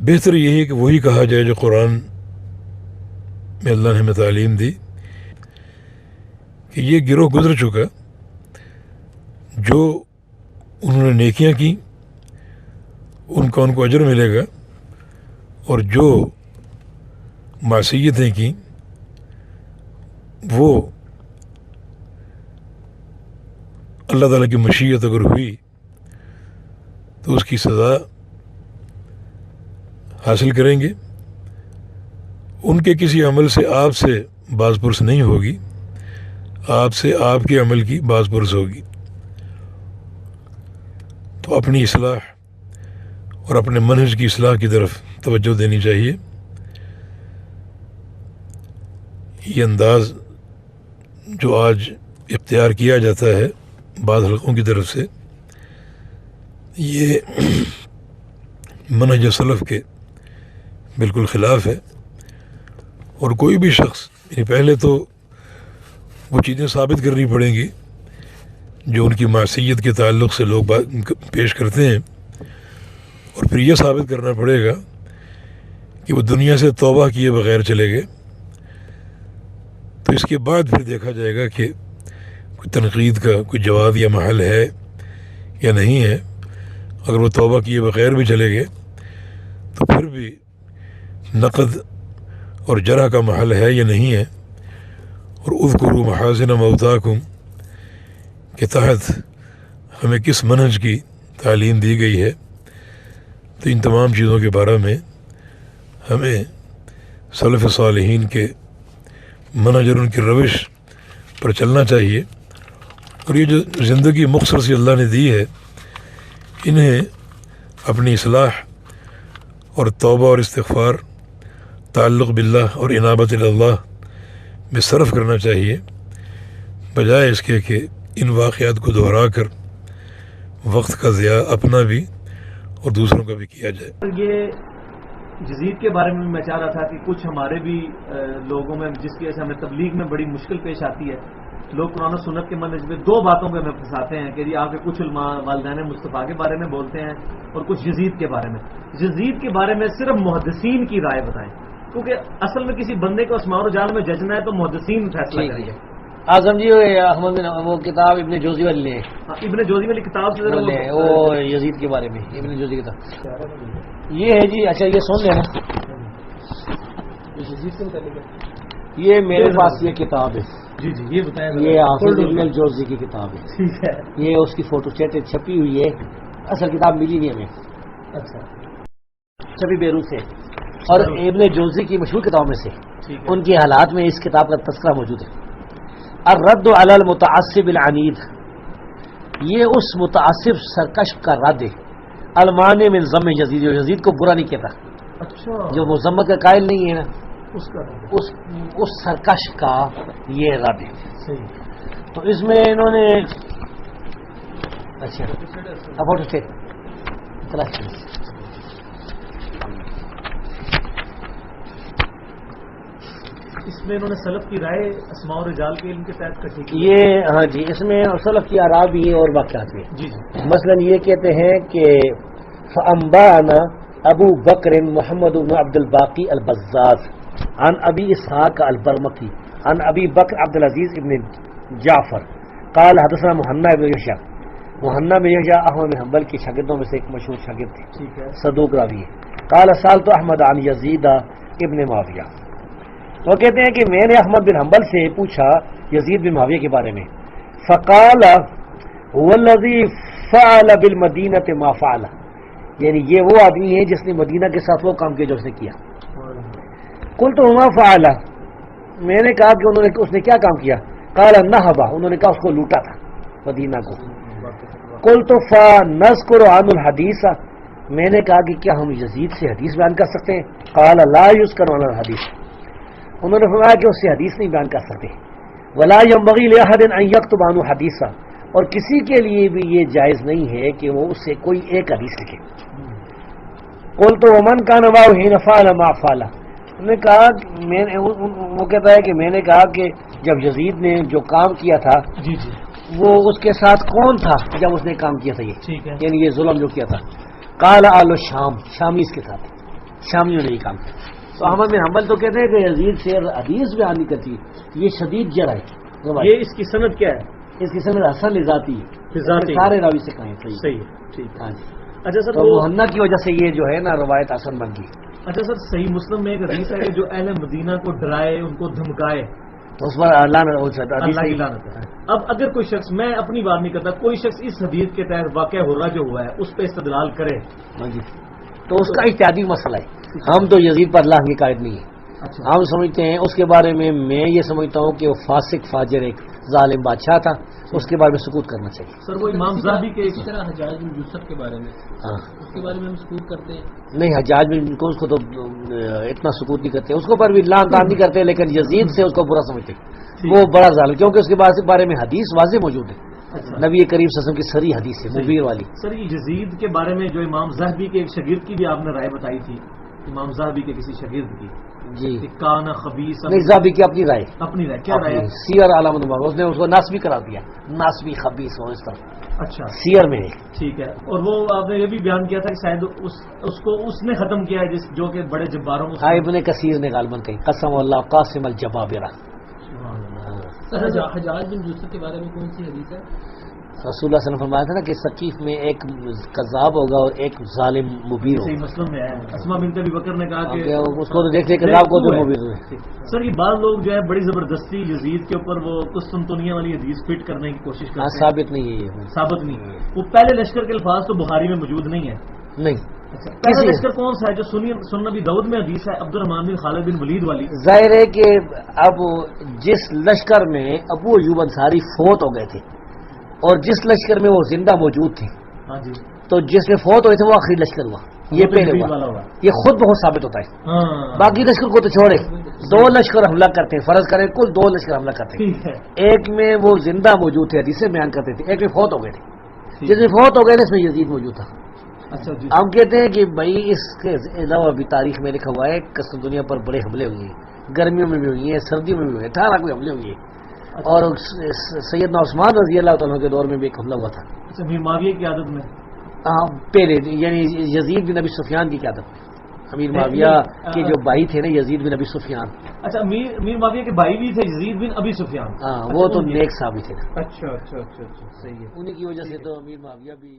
بہتر یہی ہے کہ وہی کہا جائے جو قرآن میں اللہ نے ہمیں تعلیم دی کہ یہ گروہ گزر چکا، جو انہوں نے نیکیاں کی ان کو اجر ملے گا، اور جو معصیتیں کی وہ اللہ تعالیٰ کی مشیت اگر ہوئی تو اس کی سزا حاصل کریں گے۔ ان کے کسی عمل سے آپ سے باز پرس نہیں ہوگی، آپ سے آپ کے عمل کی باز پرس ہوگی۔ تو اپنی اصلاح اور اپنے منہج کی اصلاح کی طرف توجہ دینی چاہیے۔ یہ انداز جو آج اختیار کیا جاتا ہے بعض حلقوں کی طرف سے، یہ منہج سلف کے بالکل خلاف ہے، اور کوئی بھی شخص یعنی پہلے تو وہ چیزیں ثابت کرنی پڑیں گی جو ان کی معصیت کے تعلق سے لوگ پیش کرتے ہیں، اور پھر یہ ثابت کرنا پڑے گا کہ وہ دنیا سے توبہ کیے بغیر چلے گئے۔ تو اس کے بعد پھر دیکھا جائے گا کہ کوئی تنقید کا کوئی جواب یا محل ہے یا نہیں ہے۔ اگر وہ توبہ کیے بغیر بھی چلے گئے تو پھر بھی نقد اور جرح کا محل ہے یا نہیں ہے۔ اور اذکروا محاسن موتاکم کے تحت ہمیں کس منہج کی تعلیم دی گئی ہے، تو ان تمام چیزوں کے بارے میں ہمیں سلف صالحین کے منہج اور ان کی روش پر چلنا چاہیے۔ اور یہ جو زندگی مختصر سی اللہ نے دی ہے، انہیں اپنی اصلاح اور توبہ اور استغفار، تعلق باللہ اور انابت اللہ میں صرف کرنا چاہیے، بجائے اس کے کہ ان واقعات کو دہرا کر وقت کا ضیاع اپنا بھی اور دوسروں کا بھی کیا جائے۔ یہ یزید کے بارے میں میں چاہ رہا تھا کہ کچھ ہمارے بھی لوگوں میں، جس کی وجہ سے ہمیں تبلیغ میں بڑی مشکل پیش آتی ہے، لوگ قرآن و سنت کے منہج میں دو باتوں پہ ہمیں پھنساتے ہیں کہ آپ کے کچھ علماء والدین مصطفیٰ کے بارے میں بولتے ہیں اور کچھ یزید کے بارے میں۔ یزید کے بارے میں صرف محدثین کی رائے بتائیں، کیونکہ اصل میں کسی بندے کو اسماء و رجال میں ججنا ہے تو محدثین فیصلہ کریں گے۔ اعظم جی احمد بن وہ کتاب ابن جوزی والی لے، ابن جوزی والی کتاب سے وہ یزید کے بارے میں ابن جوزی کتاب یہ ہے جی۔ اچھا یہ سن لینا، یہ میرے پاس یہ کتاب ہے جی جی، یہ بتائیں۔ یہ حافظ ابن الجوزی کی کتاب ہے، ٹھیک ہے، یہ اس کی فوٹو سٹیٹ چھپی ہوئی ہے، اصل کتاب ملی نہیں ہمیں، اچھا چھپی بیروت سے، اور ابن جوزی کی مشہور کتابوں میں سے ان کے حالات میں اس کتاب کا تذکرہ موجود ہے۔ الرد علی المتعصب العنید، یہ اس متعصب سرکش کا رد ہے، المانع من ذم یزید، جو یزید کو برا نہیں کہتا، اچھا جو مذمت کا قائل نہیں ہے نا، اس اس سرکش کا یہ رد ہے۔ صحیح۔ تو اس میں انہوں نے اچھا فوٹو سٹیٹ اس میں انہوں نے سلف کی رائے اسماء و رجال کے علم کے تحت کٹھی کی۔ یہ ہاں جی، اس میں سلف کی آراء بھی ہیں اور واقعات بھی ہیں۔ جی جی، مثلا یہ کہتے ہیں کہ فَأَنبَأَنَا ابو بکر محمد بن عبد الباقی البزاز عن ابی اسحاق البرمکی عن ابی بکر عبد العزیز ابن جعفر قال حدثنا محنہ بن یحییٰ، محنہ بن یحییٰ احمد بن حنبل کے شاگردوں میں سے ایک مشہور شاگرد تھے، ٹھیک ہے، صدوق راوی ہے۔ قال سألت احمد عن یزید ابن معاویہ، وہ کہتے ہیں کہ میں نے احمد بن حنبل سے پوچھا یزید بن معاویہ کے بارے میں، فقال هو الذی فعل بالمدینہ ما فعل، یعنی یہ وہ آدمی ہے جس نے مدینہ کے ساتھ وہ کام کیا جو اس نے کیا۔ قلت وما فعل، میں نے کہا کہ اس نے کیا کام کیا؟ قال نہبا، انہوں نے کہا اس کو لوٹا تھا مدینہ کو۔ قلت فنذكر عن الحدیث، میں نے کہا کہ کیا ہم یزید سے حدیث بیان کر سکتے ہیں؟ قال لا یذکر عن الحدیث، انہوں نے فرمایا کہ اس سے حدیث نہیں بیان کر سکتے. ولا ينبغي لأحد ان يكتب عنه حدیثا، اور کسی کے لیے بھی یہ جائز نہیں ہے کہ وہ اس سے کوئی ایک حدیث لکھے. قلت ومن كان معه حين فعل ما فعل، انہوں نے کہا وہ کہتا ہے کہ میں نے کہا کہ جب یزید نے جو کام کیا تھا جی جی وہ اس کے ساتھ کون تھا جب اس نے کام کیا تھا، یہ ٹھیک ہے. یعنی یہ ظلم جو کیا تھا. قال آل الشام، شامی اس کے ساتھ، شامیوں نے یہ کام کیا. تو احمد بن حنبل تو کہتے ہیں کہ یزید سے حدیث بیان نہیں کرتی، یہ شدید جرح ہے. یہ اس کی سند کیا ہے؟ اس کی سند حسن ذاتی ہے، سارے راوی سے کہیں صحیح ہے. ٹھیک. ہاں جی. اچھا سر، تو مہنہ کی وجہ سے یہ جو ہے نا روایت حسن بن گئی. اچھا سر، صحیح مسلم میں ایک حدیث ہے کہ جو اہل مدینہ کو ڈرائے، ان کو دھمکائے، تو اس پر اللہ نے اللہ کی لعنت ہے. اب اگر کوئی شخص، میں اپنی بات نہیں کرتا، کوئی شخص اس حدیث کے تحت واقع ہو رہا جو ہوا ہے اس پہ استدلال کرے جی تو اس کا اجتہادی مسئلہ ہے. ہم تو یزید پر اللہ کی قائد نہیں ہے. ہم سمجھتے ہیں اس کے بارے میں یہ سمجھتا ہوں کہ وہ فاسق فاجر ایک ظالم بادشاہ تھا، اس کے بارے میں سکوت کرنا چاہیے. سر وہ امام زاہبی کے اسی طرح حجاج بن یوسف کے بارے میں، ہاں اس کے بارے میں ہم سکوت کرتے ہیں. نہیں، حجاج بن کو اس کو تو اتنا سکوت نہیں کرتے، اس کو پر بھی لعن طعن نہیں کرتے، لیکن یزید سے اس کو برا سمجھتے. وہ بڑا ظالم، کیونکہ اس کے بارے میں حدیث واضح موجود ہے. نبی کریم صلی اللہ علیہ وسلم کی سری حدیث ہے مبیر والی. سر یہ یزید کے بارے میں جو امام زاہبی کے ایک شاگرد کی بھی آپ نے رائے بتائی تھی، امام زاہبی کے کسی شاگرد کی جی کانا خبیث، نہیں، زاہبی کی اپنی رائے، اپنی رائے کیا رائے؟ سیر علامہ نمبر اس نے اس کو ناسبی قرار دیا، ناسبی خبیث ہو اس طرح. اچھا سیر میں ہے. ٹھیک ہے. اور وہ آپ نے یہ بھی بیان کیا تھا کہ شاید اس کو اس نے ختم کیا ہے جو کہ بڑے جباروں کو. ابن کثیر نے غالباً کہی قسم اللہ قاسم الجبابرہ. حجاج بن یوسف کے بارے میں کون سی حدیث ہے؟ رسول اللہ صلی اللہ علیہ وسلم فرمایا تھا نا کہ ثقیف میں ایک کذاب ہوگا اور ایک ظالم مبیر ہوگا. صحیح مسلم میں ہے. اسما بنت ابی بکر نے کہا کہ اس کو تو دیکھتے کذاب کو جو مبیر ہوئے. سر یہ بعض لوگ جو ہے بڑی زبردستی یزید کے اوپر وہ قسطنطنیہ والی حدیث فٹ کرنے کی کوشش کرتے ہیں. ثابت نہیں ہے، یہ ثابت نہیں ہے. وہ پہلے لشکر کے الفاظ تو بخاری میں موجود نہیں ہے. نہیں. پہلا لشکر کون سا ہے جو سنن نبی داؤد میں حدیث ہے عبد الرحمن بن خالد بن ولید والی؟ ظاہر ہے کہ اب جس لشکر میں ابو ایوب انصاری فوت ہو گئے تھے اور جس لشکر میں وہ زندہ موجود تھے، ہاں جی، تو جس میں فوت ہوئے تھے وہ آخری لشکر ہوا، یہ پہلے ہوا. یہ خود بہت ثابت ہوتا ہے. باقی لشکر کو تو چھوڑے، دو لشکر حملہ کرتے ہیں، فرض کریں کل دو لشکر حملہ کرتے ہیں، ایک میں وہ زندہ موجود تھے حدیث بیان کرتے تھے، ایک میں فوت ہو گئے تھے. جس میں فوت ہو گئے تھے اس میں یزید موجود تھا. ہم کہتے ہیں کہ بھائی اس کے علاوہ بھی تاریخ میں لکھا ہوا ہے قسطنطنیہ پر بڑے حملے ہوئے ہیں، گرمیوں میں بھی ہوئی ہیں، سردیوں میں بھی ہوئے ہیں، 18 کوئی حملے ہوئے ہیں. اور سیدنا عثمان رضی اللہ تعالیٰ کے دور میں بھی ایک حملہ ہوا تھا. اچھا، امیر معاویہ کی عادت میں پہلے، یعنی یزید بن ابی سفیان کی قیادت میں. امیر معاویہ کے جو بھائی تھے نا یزید بن ابی سفیان. اچھا، امیر معاویہ کے بھائی بھی تھے یزید بن ابی سفیان. ہاں وہ تو نیک صحابی تھے نا. اچھا اچھا اچھا اچھا، صحیح ہے. انہیں کی وجہ سے تو امیر معاویہ بھی